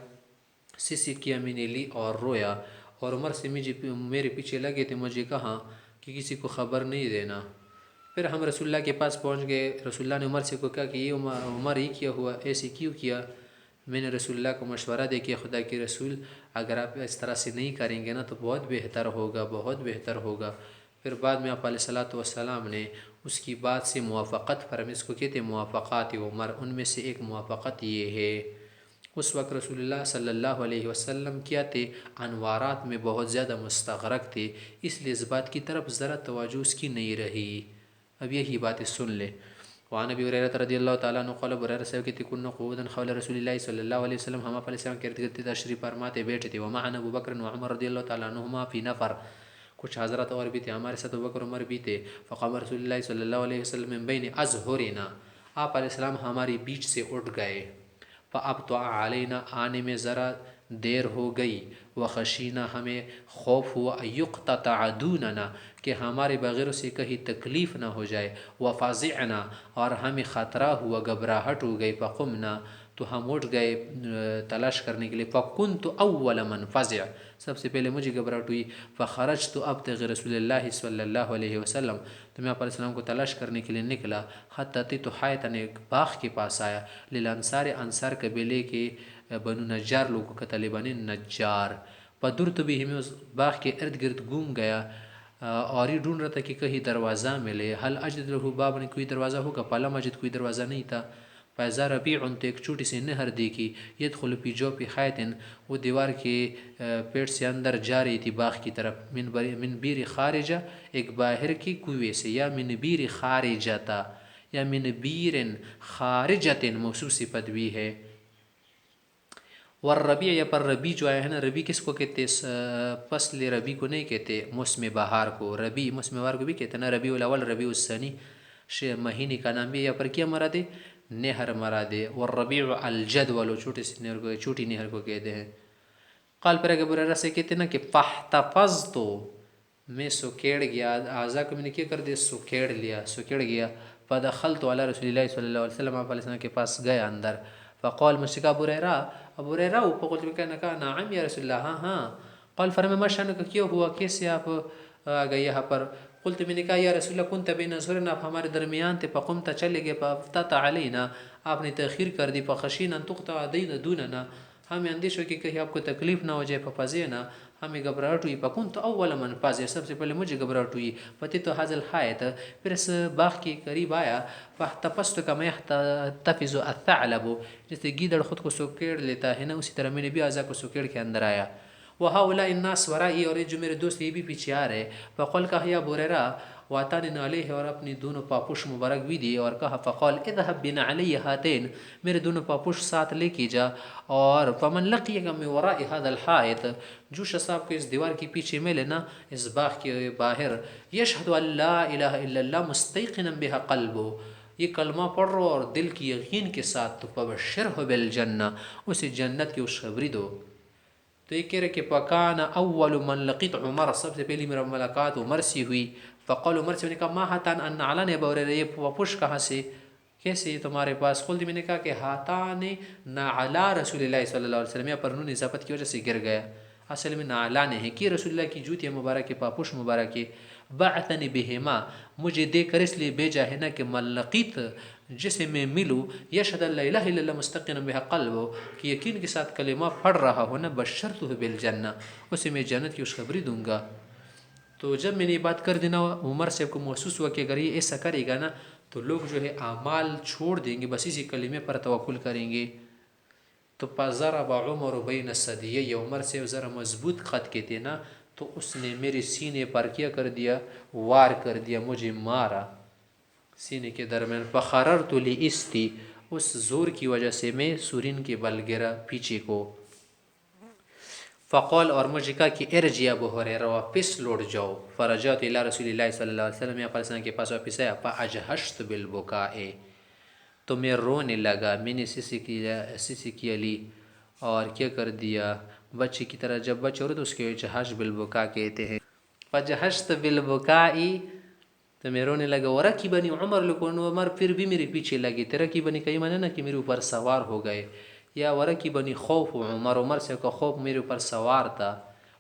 سیسی کیا میں نے لی اور رویا. اور عمر سے میرے پیچھے لگے تھے، مجھے کہا کہ کسی کو خبر نہیں دینا. پھر ہم رسول اللہ کے پاس پہنچ گئے. رسول اللہ نے عمر سے کو کہا کہ یہ عمر ہی کیا ہوا، ایسے کیوں کیا؟ میں نے رسول اللہ کو مشورہ دے کہ خدا کے رسول اگر آپ اس طرح سے نہیں کریں گے نا تو بہت بہتر ہوگا، بہت بہتر ہوگا. پھر بعد میں آپ علیہ الصلاۃ والسلام نے اس کی بات سے موافقت فرمائی. اس کو کہتے ہیں موافقات عمر. ان میں سے ایک موافقت یہ ہے. اس وقت رسول اللہ صلی اللہ علیہ وسلم کیا تھے، انوارات میں بہت زیادہ مستغرق تھے، اس لیے اس بات کی طرف ذرا توجہ اس کی نہیں رہی. اب یہی باتیں سن لیں. وعن ابی ہریرہ رضی اللہ تعالیٰ عنہ قال ابو ہریرہ صاحب کہتے كنا قعودا حول رسول اللہ صلی اللہ علیہ وسلم، ہم آپ علیہ السلام کے ارد گرد تشریف فرماتے بیٹھے تھے. ومعنا ابو بکر وعمر رضی اللہ تعالیٰ عنہما فی نفر، کچھ حضرات اور بھی تھے، ہمارے ساتھ ابو بکر عمر بھی تھے. فقام رسول اللہ صلی اللہ علیہ وسلم من بین اظہرنا، آپ علیہ السلام ہماری بیچ سے اٹھ گئے. فابطأ علینا، آنے میں ذرا دیر ہو گئی. وخشینا، ہمیں خوف ہوا یقتطع دوننا، کہ ہمارے بغیر سے کہیں تکلیف نہ ہو جائے. وفزعنا، اور ہمیں خطرہ ہوا، گھبراہٹ ہو گئی. فقمنا، تو ہم اٹھ گئے تلاش کرنے کے لیے. فکنت اول من فزع، سب سے پہلے مجھے گھبراہٹ ہوئی. فخرجت ابتغی رسول اللہ صلی اللہ علیہ وسلم، تو میں آپ علیہ السلام کو تلاش کرنے کے لیے نکلا. حتی اتیت حائطا، ایک باغ کے پاس آیا. للانصار، انصار قبیلے کے بنو نجار لوگوں کا طالبان نجار. فدرت به، میں اس باغ کے ارد گرد گھوم گیا اور یہ ڈھونڈ رہا تھا کہ کہیں دروازہ ملے. حل اجد له باب، کوئی دروازہ ہوگا. فلم اجد، کوئی دروازہ نہیں تھا. فاذا ربیع، تو ایک چھوٹی سی نہر دیکھی. يدخل فی جوف حائط، وہ دیوار کے پیٹ سے اندر جا رہی تھی باغ کی طرف. من بیر خارجہ، ایک باہر کی کنویں سے. یا من بیر خارجتا، یا من بیر خارجت، موصوف صفت بھی ہے. والربیع، یا پر ربیع جو آیا ہے نا، ربیع کس کو کہتے؟ فصل ربیع کو نہیں کہتے، موسم بہار کو. ربیع موسم بہار کو بھی کہتے ہیں نا، ربیع الاول، ربیع الثانی مہینے کا نام بھی. یا پر کیا مراد ہے؟ نہر مراد ہے. والربیع الجدول، چھوٹی نہر کو کہتے ہیں. قال، پر ابو ہریرہ سے کہتے ہیں نا کہ فاحتفظت، میں سکیڑ گیا. اعضاء کو میں نے کیا کر دیا؟ سکیڑ گیا. فدخلت علی رسول اللہ صلی اللہ علیہ وسلم، آپ علیہ السلام کے پاس گیا اندر. فقال، مجھ سے کہا ابو ہریرہ، فقلت، میں کہنا کہا نعم یا رسول اللہ، ہاں ہاں. قال، فرمایا ما شأنک، کیا ہوا، کیسے آپ آ گئے یہاں پر؟ قلت، میں نے کہا یا رسول اللہ کنت بین ظہرنا، آپ ہمارے درمیان تھے. فقمت، چلے گئے. فافتأت علینا، آپ نے تاخیر کر دی. فخشینا ان تقطع دوننا، ہمیں اندیش ہو کہ کہیں آپ کو تکلیف نہ ہو جائے. ففزعنا، ہمیں گھبراہٹ ہوئی. فکنت اول من فزع، سب سے پہلے مجھے گھبراہٹ ہوئی. فاتیت هذا الحائط، پھر اس باغ کے قریب آیا. فاحتفظت کما يحتفظ الثعلب، جیسے گیدڑ خود کو سکیڑ لیتا ہے نا، اسی طرح میں نے بھی اعضاء کو سکیڑ کے اندر آیا. وهؤلاء الناس ورائي، اور جو میرے دوست یہ بھی پیچھے آ رہے. فقال، کہا یا ابو ہریرہ، واتان علیہ، اور اپنی دونوں پاپوش مبارک بھی دیے. اور کہا فقال اذهب بنا علی ہاتین، میرے دونوں پاپوش ساتھ لے کے جا. اور فمن لقیک من وراء هذا الحائط، جو شخص آپ کو اس دیوار کے پیچھے ملے نا، اس باغ کے باہر، یشهد ان لا الہ الا اللہ مستیقنا بها قلبه، یہ کلمہ پڑھ رہو اور دل کی یقین کے ساتھ، تو فبشرہ بالجنہ، اسے جنت کی خوشخبری دو. تو یہ کہہ رہے کہ فکان اول من لقیت عمر، سب سے پہلی میرا ملاقات عمر سے ہوئی. فقال، عمر سے نے کہا ما ہاتان ان علن ابو ہریرہ، یہ پاپوش کہاں سے، کیسے یہ تمہارے پاس؟ قلت، میں نے کہا کہ ہاتان نعلا رسول اللہ صلی اللہ علیہ وسلم، یا پر نون اضافت کی وجہ سے گر گیا. اصل میں نعلان ہے کہ رسول اللہ کی جوتی مبارک، پاپوش مبارک. بعثنی بہما، مجھے دے کر اس لیے بھیجا ہے نا کہ من لقیت، جسے میں ملوں، یشهد ان لا الہ الا اللہ مستقنا بها قلبه، کہ یقین کے ساتھ کلمہ پڑھ رہا ہو نا، بشرته بالجنہ، اسے میں جنت کی خوشخبری دوں گا. تو جب میں نے یہ بات کر دینا، عمر سے کو محسوس ہوا کہ اگر یہ ایسا کرے گا نا تو لوگ جو ہے اعمال چھوڑ دیں گے، بس اسی کلمے پر توکل کریں گے. تو فضرب عمر بین الثدیین، عمر سے ذرا مضبوط خط کہتے نا، تو اس نے میرے سینے پر کیا کر دیا؟ وار کر دیا، مجھے مارا سینے کے درمیان. فخررت لاستی، اس زور کی وجہ سے میں سورین کے بل گرا پیچھے کو. فقال، اور مجھے کہا کہ ارجع ابو ہریرہ، واپس لوٹ جاؤ. فرجعت الی رسول اللہ صلی اللہ علیہ وسلم، یا پرسان کے پاس واپس آیا. فاجہشت بالبکاء، تو میں رونے لگا. میں نے سسی کی لی اور کیا کر دیا؟ بچے کی طرح جب بچہ ہو تو اس کے جہش بالبکا کہتے ہیں. فجہشت بالبکائی، تو میں رونے لگا. ورکبنی عمر، لیکن عمر پھر بھی میرے پیچھے لگے. ترکبنی کئی معنی نا کہ میرے اوپر سوار ہو گئے، یا ورکبنی خوف عمر، عمر سے کا خوف میرے اوپر سوار تھا.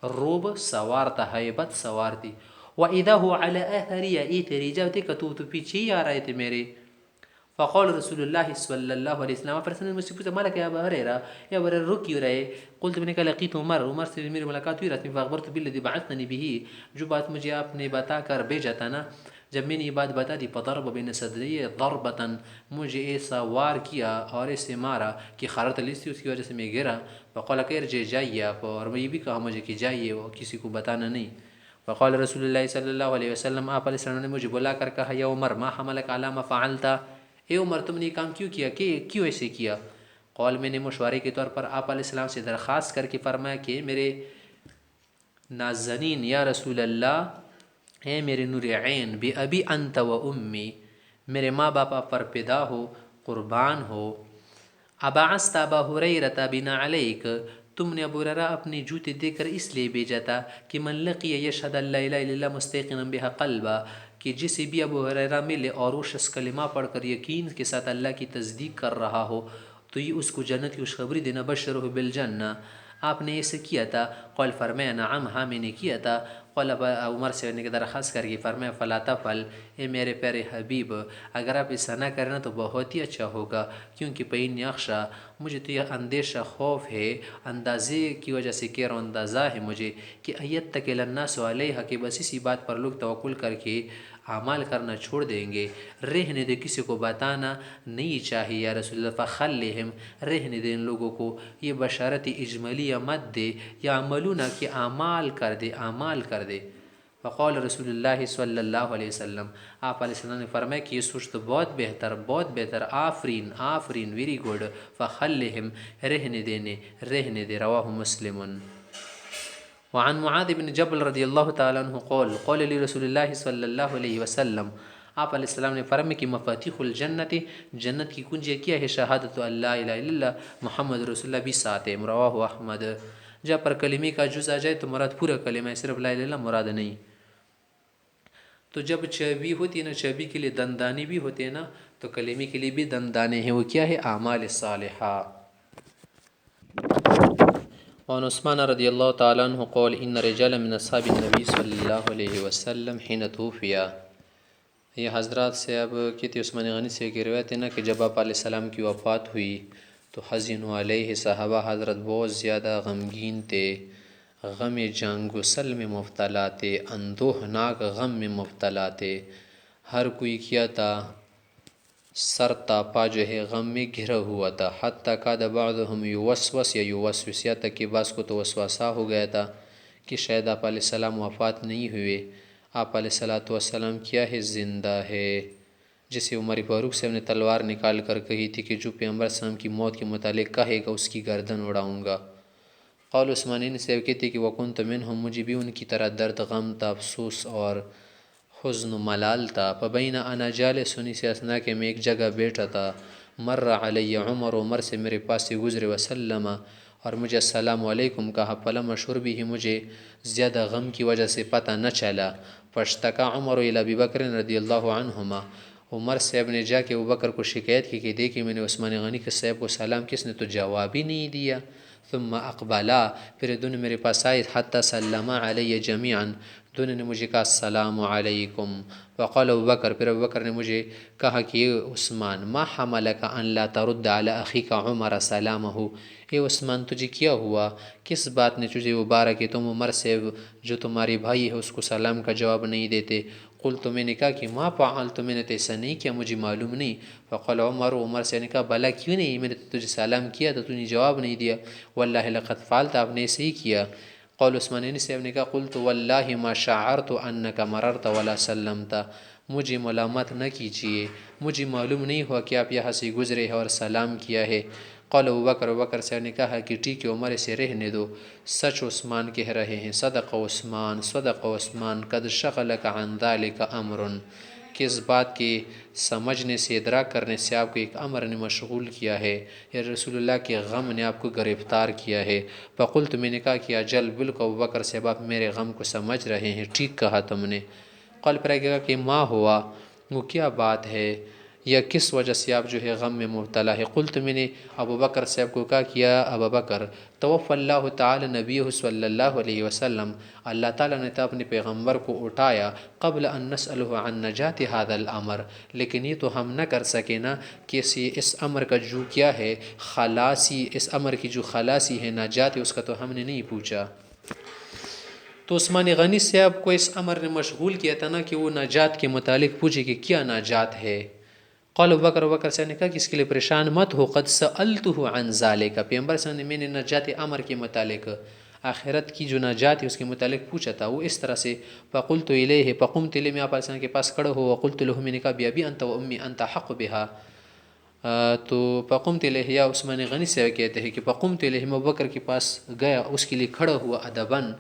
روب سوار تھا، حیبت سوار تھی. وَإِذَا هُوَ عَلَى آثَرِي ایتھری، جب دیکھا تو پیچھے ہی آ رہے تھے میرے. فقال رسول اللہ صلی اللہ علیہ وسلم، فرسن مجھ سے پوچھا مالک یا ابا ہریرہ، یا ابا ہریرہ رک کیوں رہے؟ قلت میں نے کہا لقیت عمر، عمر سے میری ملاقات ہوئی رہتی. فاخبرت بالذی بعثنی بہ، جو بات مجھے آپ نے بتا کر بھیجا تھا نا، جب میں نے یہ بات بتا دی. فضرب بین صدری ضربۃ، مجھے ایسا وار کیا اور ایسے مارا کہ خرت لستی، اس کی وجہ سے میں گرا. فقال کہ ارجع، جائیے آپ، اور میں یہ بھی کہا مجھے کہ جائیے اور کسی کو بتانا نہیں. فقال رسول اللہ صلی اللہ علیہ وسلم، آپ علیہ السلام نے مجھے بلا کر کہا یا عمر ما حملک علی ما فعلت، اے عمر تم نے یہ کام کیوں کیا، کہ کیوں ایسے کیا؟ قول میں نے مشورے کے طور پر آپ علیہ السلام سے درخواست کر کے فرمایا کہ میرے نازنین یا رسول اللہ، اے میرے نور عین، بی ابی انت و امی، میرے ماں باپ پر پیدا ہو، قربان ہو. ابعثت ابا ہریرہ بنا علیک، تم نے ابو ہریرہ اپنے جوتے دے کر اس لیے بھیجا تھا کہ من لقی یشہد ان لا الہ الا اللہ مستیقنا بها قلبا، کہ جسے بھی ابو ہریرہ ملے اور وہ شخص کلمہ پڑھ کر یقین کے ساتھ اللہ کی تصدیق کر رہا ہو، تو یہ اس کو جنت کی خوشخبری دینا، بشرہ بالجنہ. آپ نے ایسے کیا تھا؟ قول فرمایا نعم، ہاں میں نے کیا تھا. قول عمر سے نے درخواست کر کے فرمایا فلا تفعل، اے میرے پیارے حبیب، اگر آپ ایسا نہ کرنا تو بہت ہی اچھا ہوگا. کیونکہ فإنی اخشی، مجھے تو یہ اندیشہ خوف ہے، اندازے کی وجہ سے کہہ رہا ہوں، اندازہ ہے مجھے کہ ایتکل الناس علیہا، کہ بس اسی بات پر لوگ توکل کر کے اعمال کرنا چھوڑ دیں گے. رہنے دے، کسی کو بتانا نہیں چاہیے یا رسول اللہ. فخلہم، رہنے دے ان لوگوں کو، یہ بشارت اجمالیہ مت دے، یا عملون، کہ اعمال کر دے، اعمال کر دے. فقال رسول اللہ صلی اللہ علیہ وسلم، آپ علیہ السلام نے فرمایا کہ یہ سوچ تو بہت بہتر، بہت بہتر، آفرین آفرین، ویری گڈ. فخلہم، رہنے دے. رواہ مسلم. وعن معاذ بن جبل رضی اللہ تعالیٰ عنہ قول لی رسول اللہ صلی اللہ علیہ وسلم، آپ علیہ السلام نے فرمایا کہ مفاتیح الجنت، جنت کی کنجیاں کیا ہے؟ شہادت اللہ الہ الا اللہ محمد رسول اللہ بھی ساتھ ہے. رواہ احمد. جب پر کلمے کا جز آ جائے تو مراد پورا کلمہ ہے، صرف لا الہ الا اللہ مراد نہیں. تو جب چابی ہوتی ہے نا، چابی کے لیے دندانے بھی ہوتے ہیں نا، تو کلمے کے لیے بھی دندانے ہیں. وہ کیا ہے؟ اعمال صالحہ. وعن عثمان رضی اللہ تعالیٰ عنہ قول ان رجالا من اصحاب النبی صلی اللہ علیہ وسلم حین توفی. یہ حضرات سے اب کہتے عثمان غنی سے کی روایت ہے نا کہ جب آپ علیہ السلام کی وفات ہوئی تو حزنوا علیہ، صحابہ حضرت بہت زیادہ غمگین تھے، غم جنگ و سل میں مبتلا تھے، اندوہناک غم میں مبتلا تھے. ہر کوئی کیا تھا، سر تا پا جو ہے غم میں گھرا ہوا تھا. حتی کاد بعضهم یوسوس یا یوسوس، یا تک کہ بعض کو تو وسوسہ ہو گیا تھا کہ شاید آپ علیہ السلام وفات نہیں ہوئے، آپ علیہ السلام کیا ہے، زندہ ہے. جسے عمر فاروق صاحب نے تلوار نکال کر کہی تھی کہ جو پیغمبر صلی اللہ علیہ وسلم کی موت کے متعلق کہے گا اس کی گردن اڑاؤں گا. قول عثمانین صاحب کہتے کہ وکنت منہم، مجھے بھی ان کی طرح درد، غم تھا، افسوس اور حزن و ملال تھا. فبین انا جالس، سے اسنا کہ میں ایک جگہ بیٹھا تھا. مر علی عمر، عمر سے میرے پاس سے گزرے، وسلم، اور مجھے السلام علیکم کہا. فلم اشعر بھی، مجھے زیادہ غم کی وجہ سے پتہ نہ چلا. فاشتکا عمر الی ابی بکر رضی اللہ عنہما، عمر صاحب نے جا کے ابو بکر کو شکایت کی کہ دیکھیں میں نے عثمان غنی کے صاحب کو سلام کس نے تو جواب ہی نہیں دیا. ثم اقبلا، پھر دونوں میرے پاس آئے. حتی سلم علی جمیعا، دونوں نے مجھے کہا السلام علیکم. وقال ابو بکر، پھر ابو بکر نے مجھے کہا کہ عثمان ما حملک ان لا ترد علی اخیک عمر سلامہ، اے عثمان تجھے کیا ہوا، کس بات نے تجھے ابارا کہ تم عمر سے جو تمہاری بھائی ہے اس کو سلام کا جواب نہیں دیتے؟ قلت، میں نے کہا کہ ما فعلت، میں نے تو ایسا نہیں کیا، مجھے معلوم نہیں. فقال عمر، عمر سے نے کہا بلا کیوں نہیں، میں نے تجھے سلام کیا تو نے جواب نہیں دیا. واللہ لقد فعلت، آپ نے ایسے ہی کیا. قول عثمانین صاحب نے کہا قلت واللہ ما شعرت انک مررت ولا سلمت، مجھے ملامت نہ کیجیے، مجھے معلوم نہیں ہوا کہ آپ یہاں سے گزرے ہیں اور سلام کیا ہے. قول ابو بکر، ابو بکر صاحب نے کہا کہ ٹھیک ہے عمر، اسے رہنے دو، سچ عثمان کہہ رہے ہیں. صدق عثمان، صدق عثمان، قد شغلک عن ذلک امر، کس بات کے سمجھنے سے ادراک کرنے سے آپ کو ایک امر نے مشغول کیا ہے یا رسول اللہ کے غم نے آپ کو گرفتار کیا ہے؟ فقلت میں نے کہا کہ اجل بالکل ابوبکر صاحب آپ میرے غم کو سمجھ رہے ہیں، ٹھیک کہا تم نے۔ قال پھر کہا کہ ما ہوا، وہ کیا بات ہے یا کس وجہ سے آپ جو ہے غم میں مبتلا ہے؟ قلت میں نے ابوبکر صاحب کو کہا کہ یا ابوبکر توفی اللہ تعالی نبی صلی اللہ علیہ وسلم، اللہ تعالیٰ نے تو اپنے پیغمبر کو اٹھایا قبل ان نسألہ عن نجات هذا الامر، لیکن یہ تو ہم نہ کر سکے نا کہ اس امر کا جو کیا ہے خلاصی، اس امر کی جو خلاصی ہے نجات ہے، اس کا تو ہم نے نہیں پوچھا۔ تو عثمان غنی صاحب کو اس امر نے مشغول کیا تھا نا کہ وہ نجات کے متعلق پوچھے کہ کیا نجات ہے۔ قال ابوبکر صاحب نے کہا کہ اس کے لیے پریشان مت ہو، قد سألته عن ذالک، پیغمبر صاحب نے میں نے نجات امر کے متعلق، آخرت کی جو نجات ہے اس کے متعلق پوچھا تھا، وہ اس طرح سے فقلت الیہ، فقمت الیہ، میں آپ علیہ السلام کے پاس کھڑا ہو، وقلت له، میں نے کہا بابی انت و امی انت حق بها، تو فقمت الیہ، یا عثمان غنی صاحب کہتے ہیں کہ فقمت الیہ، میں ابوبکر کے پاس گیا، اس کے لیے کھڑا ہوا ادباً،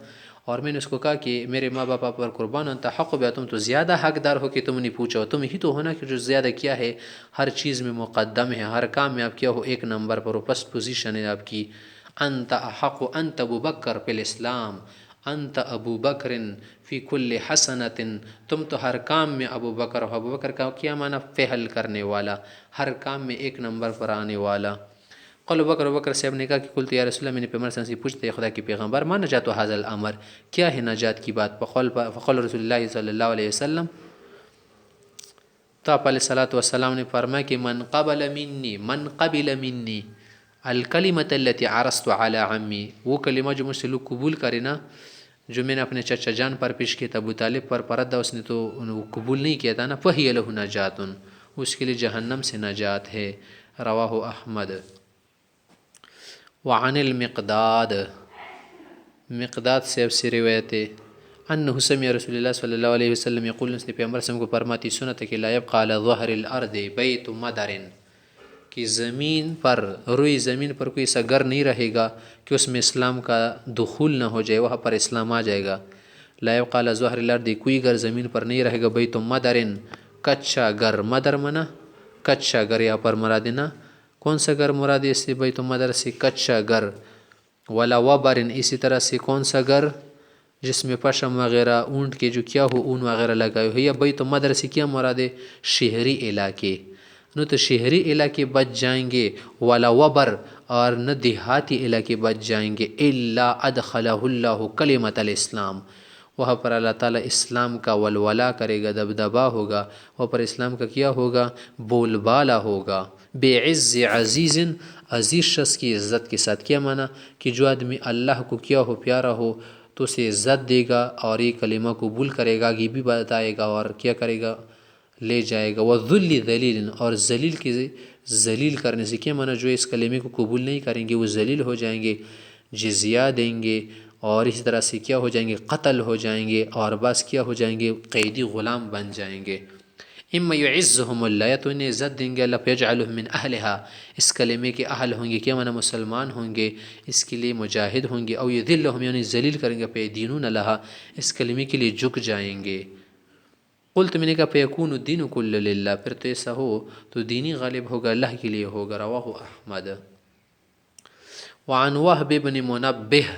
اور میں نے اس کو کہا کہ میرے ماں باپ پر قربان، انت حق بها، تم تو زیادہ حقدار ہو کہ تم نے پوچھا، تم ہی تو ہونا کہ جو زیادہ کیا ہے، ہر چیز میں مقدم ہے، ہر کام میں آپ کیا ہو ایک نمبر پر ہو، فرسٹ پوزیشن ہے آپ کی۔ انت احق، انت ابو بکر فی الاسلام، انت ابو بکر فی کل حسنۃ، تم تو ہر کام میں ابو بکر ہو۔ ابو بکر کا کیا معنی؟ فعل کرنے والا، ہر کام میں ایک نمبر پر آنے والا۔ قال ابوبکر صاحب نے کہا کہ قلت یا رسول اللہ، میں نے پیغمبر صلی اللہ علیہ وسلم سے پوچھتے خدا کے پیغمبر ما نجات هذا الامر، کیا ہے نجات کی بات؟ فقال رسول اللہ صلی اللہ علیہ وسلم، تو آپ علیہ الصلوۃ والسلام نے فرمایا کہ من قبل منی الکلمۃ التي عرضت على عمی، وہ کلمہ جو مجھ سے لوگ قبول کرے نا، جو میں نے اپنے چچا جان پر پیش کیا تھا، ابو طالب پر پردہ اس نے تو قبول نہیں کیا تھا نا، فہی لہ نجات، اس کے لیے جہنم سے نجات ہے۔ رواہ احمد۔ وعن المقداد، مقداد سے روایت ہے، انہ سمع رسول اللہ صلی اللہ علیہ وسلم یقول، اس نے پیغمبر صلی اللہ علیہ وسلم کو فرماتی سنا تھا کہ لا یبقى علی ظہر الارض بیت مدر، کہ زمین پر، روئی زمین پر کوئی ایسا گھر نہیں رہے گا کہ اس میں اسلام کا دخول نہ ہو جائے، وہاں پر اسلام آ جائے گا۔ لا یبقى علی ظہر الارض، کوئی گھر زمین پر نہیں رہے گا، بیت مدر، کچا گھر، مدر منا کچا گھر، یہاں پر مراد نا کون سا گھر مراد ہے؟ اس سے بیت مدر سے کچا گھر، ولا وبر، اسی طرح سے کون سا گھر جس میں پشم وغیرہ اونٹ کے جو کیا ہو اون وغیرہ لگائے ہو، یا بیت مدر سے کیا مراد ہے؟ شہری علاقے، نہ تو شہری علاقے بچ جائیں گے، ولا وبر، اور نہ دیہاتی علاقے بچ جائیں گے، الا ادخلہ اللہ کلمۃ الاسلام، وہاں پر اللہ تعالیٰ اسلام کا ولولہ کرے گا، دبدبا ہوگا، وہاں پر اسلام کا کیا ہوگا؟ بول بالا ہوگا۔ بے عز عزیز، عزیز شخص کی عزت کے ساتھ، کیا معنی؟ کہ جو آدمی اللہ کو کیا ہو پیارا ہو تو اسے عزت دے گا اور یہ کلمہ قبول کرے گا، یہ بھی بتائے گا اور کیا کرے گا؟ لے جائے گا۔ وذل ذلیل، اور ذلیل کی ذلیل کرنے سے کیا معنی؟ جو اس کلمے کو قبول نہیں کریں گے وہ ذلیل ہو جائیں گے، جزیہ دیں گے، اور اسی طرح سے کیا ہو جائیں گے؟ قتل ہو جائیں گے، اور بس کیا ہو جائیں گے؟ قیدی غلام بن جائیں گے۔ اما یعزهم اللہ، یا تو انہیں عزت دیں گے اللہ، فیجعلهم من اہلها، اس کلمے کے اہل ہوں گے، کیا معنی؟ مسلمان ہوں گے، اس کے لیے مجاہد ہوں گے، او یذلهم، یعنی ذلیل کریں گے، فیدینون لها، اس کلمے کے لیے جھک جائیں گے۔ قلت، میں نے کہا فیکون الدین کل للہ، پھر تو ایسا ہو تو دینی غالب ہوگا، اللہ کے لیے ہوگا۔ رواہ احمد۔ وعن وہب بن منبہ،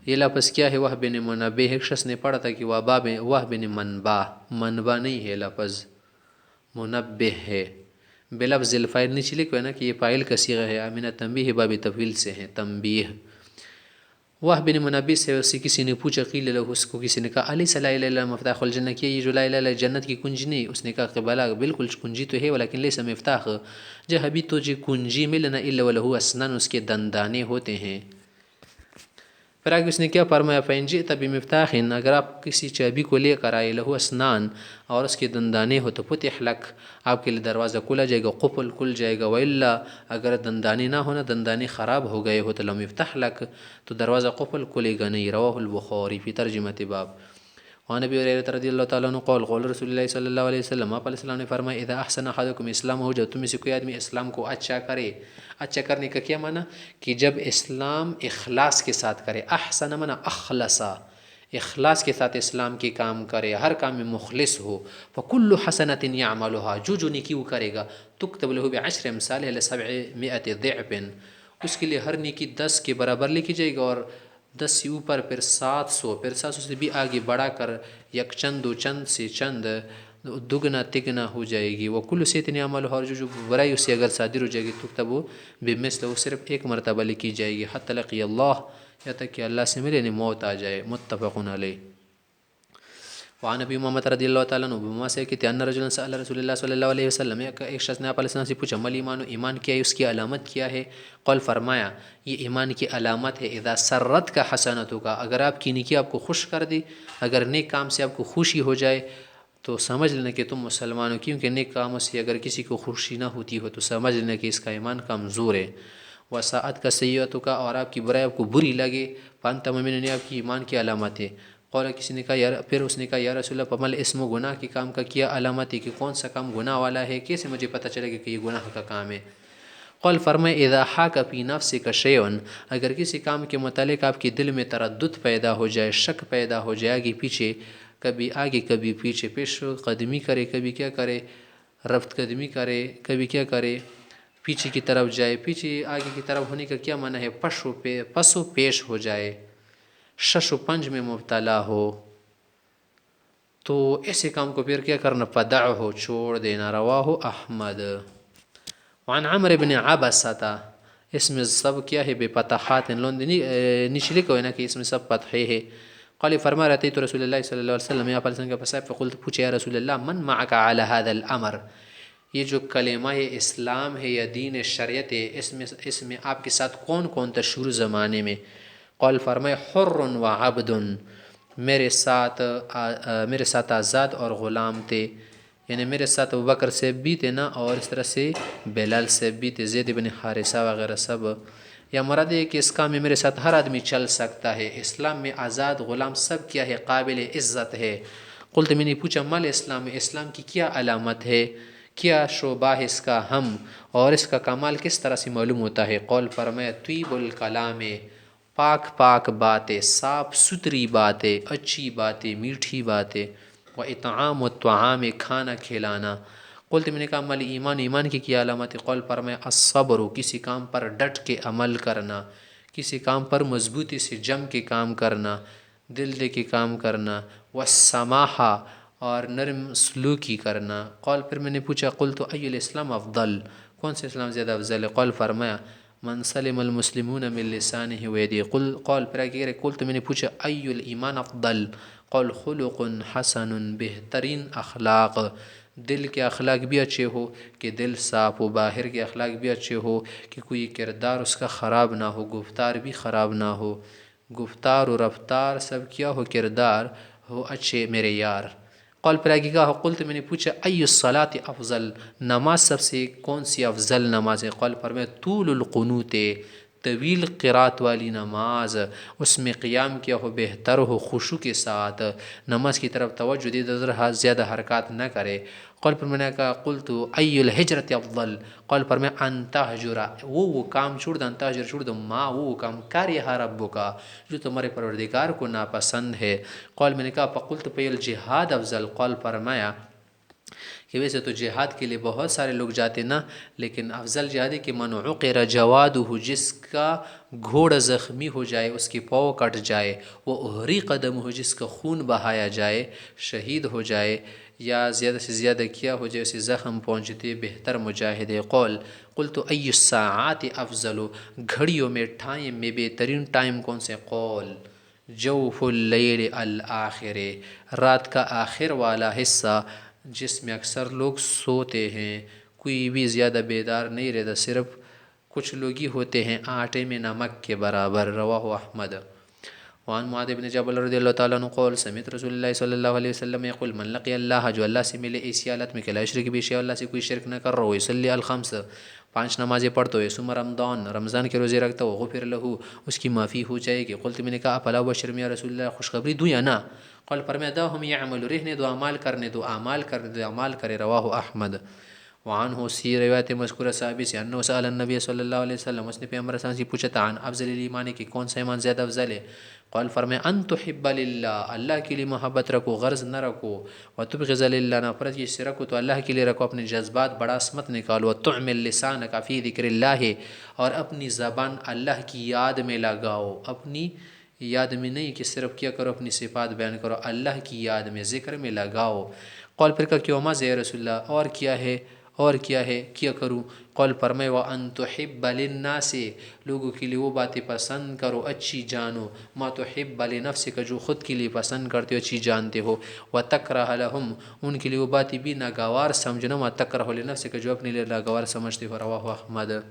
یہ لفظ کیا ہے؟ وہب بن منبہ، ایک شخص نے پڑھا تھا کہ وہب بن منبع، منبع نہیں ہے لفظ، منبہ ہے، بلفظ الفاعل نیچے لکھو ہے نا کہ یہ فاعل کا صیغہ ہے، من تنبیہ باب تفعیل سے ہے، تنبیہ۔ وہب بن منبہ سے اسے کسی نے پوچھا، قیل لہ، اس کو کسی نے کہا الیس لا الہ الا مفتاح الجنہ، کیا یہ جو لا الہ الا جنت کی کنجی نہیں؟ اس نے کہا کہ بلا، بالکل کنجی تو ہے، ولیکن لیس مفتاح، جو ابھی تو جو کنجی ملنا الا ولہ اسنان، اس کے دندانے ہوتے ہیں۔ پھر آگے اس نے کیا فرمایا؟ فإن جئت بمفتاح، اگر آپ کسی چابی کو لے کر آئے، لہو اسنان، اور اس کے دندانے ہو، تو فتح لک، آپ کے لیے دروازہ کھلا جائے گا، قفل کھل جائے گا، وإلا، اگر دندانے نہ ہونا، دندانے خراب ہو گئے ہو، تو لم یفتح لک، تو دروازہ قفل کھلے گا نہیں۔ رواہ البخاری فی ترجمۃ باب۔ وعن ابی ہریرہ رضی اللہ تعالیٰ عنہ قال قال رسول اللہ صلی اللہ علیہ وسلم، آپ علیہ السلام نے فرمایا، اذا احسن احدکم اسلام، ہو جب تم میں سے کوئی آدمی اسلام کو اچھا کرے، اچھا کرنے کا کیا معنی؟ کہ جب اسلام اخلاص کے ساتھ کرے، احسن معنی اخلصا، اخلاص کے ساتھ اسلام کے کام کرے، ہر کام میں مخلص ہو، فکل حسنۃ یعملها، جو نیکی وہ کرے گا تکتب له بعشر امثالها الی 700 ضعف، اس کے لیے ہر نیکی 10 کے برابر لکھی جائے گا، اور 10 سے اوپر پھر 700، پھر 700 سے بھی آگے بڑھا کر یک چند دو چند سے چند دگنا تگنا ہو جائے گی۔ وہ کل سیتن عمل، اور جو برائی اس سے اگر صادر ہو جائے گی تو تب وہ بمثل، وہ صرف ایک مرتبہ لکھی جائے گی، حتی لقی اللہ، یا تک کہ اللہ سے ملے، یعنی موت آ جائے۔ متفق علیہ۔ وعن ابی امامہ رضی اللہ تعالیٰ عنہ، ابو امامہ سے کہتے ہیں ان رجلا سأل رسول اللہ صلی اللہ علیہ وسلم، ایک شخص نے آپ علیہ السلام سے پوچھا مل ایمان، ایمان کیا ہے، اس کی علامت کیا ہے؟ قال، فرمایا یہ ایمان کی علامت ہے اذا سرت کا حسنتوں کا، اگر آپ کی نیکی آپ کو خوش کر دے، اگر نیک کام سے آپ کو خوشی ہو جائے تو سمجھ لینا کہ تم مسلمان ہو، کیونکہ نیک کاموں سے اگر کسی کو خوشی نہ ہوتی ہو تو سمجھ لینا کہ اس کا ایمان کمزور ہے۔ وساعت کا سیئتوں کا، اور آپ کی برائی آپ کو بری لگے، فانت مومن، آپ کی ایمان کی علامت ہے۔ قال، کسی نے کہا پھر اس نے کہا یا رسول اللہ فمل اسم، گناہ کے کام کا کیا علامت ہے، کہ کون سا کام گناہ والا ہے، کیسے مجھے پتہ چلے گا کہ یہ گناہ کا کام ہے؟ قال، فرمائے اذا حاک فی نفسک شیء، اگر کسی کام کے متعلق آپ کے دل میں تردد پیدا ہو جائے، شک پیدا ہو جائے، آگے پیچھے، کبھی آگے کبھی پیچھے، پیش قدمی کرے، کبھی کیا کرے رفت قدمی کرے، کبھی کیا کرے پیچھے کی طرف جائے، پیچھے آگے کی طرف ہونے کا کیا معنی ہے، پسو پیش ہو جائے، شش و پنج میں مبتلا ہو، تو ایسے کام کو پھر کیا کرنا، فدعہ، چھوڑ دینا۔ رواہ احمد۔ وعن عمر بن عبسہ، اس میں سب کیا ہے، بے فتحات، نچلے کو ہے نا کہ اس میں سب فتحے ہے۔ قال، فرما رہتے تو رسول اللہ صلی اللہ علیہ وسلم، یا پاکستان کا پسائب، فقلت، پوچھے یا رسول اللہ من معک علی هذا الامر، یہ جو کلمہ اسلام ہے یا دین شریعت ہے، اس میں آپ کے ساتھ کون کون تھا شروع زمانے میں؟ قال، فرمائے حر و عبد، میرے ساتھ آزاد اور غلام تھے، یعنی میرے ساتھ ابوبکر سے بھی تھے نا، اور اس طرح سے بلال سے بھی تھے، زید بن حارثہ وغیرہ سب، یا مراد ہے کہ اس کام میں میرے ساتھ ہر آدمی چل سکتا ہے۔ اسلام میں آزاد غلام سب کیا ہے، قابل عزت ہے۔ قلت، میں نے پوچھا مال اسلام، اسلام کی کیا علامت ہے، کیا شعبہ ہے اس کا ہم، اور اس کا کمال کس طرح سے معلوم ہوتا ہے؟ قول، فرمایا طیب الکلام، پاک باتیں، صاف ستھری باتیں، اچھی باتیں، میٹھی باتیں، و اطعام الطعام، کھانا کھلانا۔ قلت، میں نے کہا مال ایمان، ایمان کی کیا علامت ہے؟ قول، فرمایا الصبر، کسی کام پر ڈٹ کے عمل کرنا، کسی کام پر مضبوطی سے جم کے کام کرنا، دل دے کے کام کرنا، والسماحہ، اور نرم سلوکی کرنا۔ قول، پھر میں نے پوچھا قلت ای الاسلام افضل، کون سے اسلام زیادہ افضل ہے؟ قول، فرمایا من سلم المسلمون من لسانه ویدیه۔ قول، پھر آگے کہ قلت، میں نے پوچھا ای الایمان افضل؟ قول، خلق حسن، بہترین اخلاق، دل کے اخلاق بھی اچھے ہو کہ دل صاف ہو، باہر کے اخلاق بھی اچھے ہو کہ کوئی کردار اس کا خراب نہ ہو، گفتار بھی خراب نہ ہو، گفتار و رفتار سب کیا ہو، کردار ہو اچھے میرے یار۔ قول، پھر آگے کہا قلت، میں نے پوچھا ای الصلاۃ افضل، نماز سب سے کون سی افضل نماز ہے؟ قول، فرمایا طول القنوت، طویل قرات والی نماز، اس میں قیام کیا ہو بہتر ہو، خشوع کے ساتھ نماز کی طرف توجہ دے، زیادہ حرکات نہ کرے۔ قول، پر میں نے کہا قلت ای الحجرت افضل؟ قول، پر میں ان تہجر، وہ کام چھوڑ دو، ان تہجر چھوڑ دو، ما وہ کام کریہ ربک، جو تمہارے پروردگار کو ناپسند ہے۔ قول، میں نے کہا فقلت فی الجہاد افضل؟ قول، فرمایا کہ ویسے تو جہاد کے لیے بہت سارے لوگ جاتے نا، لیکن افضل جہاد ہے کہ من عقر جوادہ، جس کا گھوڑا زخمی ہو جائے، اس کی پاؤں کٹ جائے، وہ احری قدم ہو، جس کا خون بہایا جائے، شہید ہو جائے، یا زیادہ سے زیادہ کیا ہو جائے، اسے زخم پہنچتے، بہتر مجاہد ہے۔ قول، قلت ای الساعات افضل؟ گھڑیوں میں، ٹائم میں بہترین ٹائم کون سے؟ قول، جوف اللیل الآخر، رات کا آخر والا حصہ، جس میں اکثر لوگ سوتے ہیں، کوئی بھی زیادہ بیدار نہیں رہتا، صرف کچھ لوگ ہی ہوتے ہیں آٹے میں نمک کے برابر۔ رواہ احمد۔ وعن معاذ بن جبل رضی اللہ تعالیٰ عنہ قول، سمعت رسول اللہ صلی اللہ علیہ وسلم یقول من لقی اللہ، جو اللہ سے ملے اسی حالت میں کہ لا یشرک بہ شیئا، اللہ سے کوئی شرک نہ کر رہا ہو، یصلی الخمس، 5 نمازیں پڑھتا ہو، یصوم رمضان کے روزے رکھتا ہو، غفر لہ، اس کی معافی ہو جائے گی۔ قلت، میں نے کہا افلا ابشرہم یا رسول اللہ، خوشخبری دوں یا نہ؟ قال، فرمایا دعہم یعملوا، رہنے دو، اعمال کرنے دو، اعمال کرنے دو، اعمال کرے۔ رواہ احمد۔ وعنہ اسی روایت مذکورہ صحابی سے انہو سأل النبی صلی اللہ علیہ وسلم، اس نے پیغمبر صلی اللہ علیہ وسلم سے پوچھا تھا عن افضل الایمان کی کون سا ایمان زیادہ افضل ہے؟ قال فرمائے ان تحب للہ، اللہ کے لیے محبت رکھو، غرض نہ رکھو، وتبغض للہ، نفرت اس سے رکھو تو اللہ کے لیے رکھو، اپنے جذبات بڑاس مت نکالو، وتعمل لسانک فی ذکر اللہ، اور اپنی زبان اللہ کی یاد میں لگاؤ، اپنی یاد میں نہیں کہ صرف کیا کرو اپنی صفات بیان کرو، اللہ کی یاد میں ذکر میں لگاؤ۔ قول پھر کہا کہ وما یا رسول اللہ، اور کیا ہے، اور کیا ہے کیا کروں؟ قول فرمائے وَأَن تُحِبَّ لِلنَّاسِ، لوگوں کے لیے وہ باتیں پسند کرو اچھی جانو، ما تحب لنفسک، جو خود کے لیے پسند کرتے ہو اچھی جانتے ہو، وَتَكْرَهَ لَهُمْ، ان کے لیے وہ باتیں بھی ناگوار سمجھنا، ما تکرہ لنفسک، جو اپنے لیے ناگوار سمجھتے ہو۔ رواہ احمد۔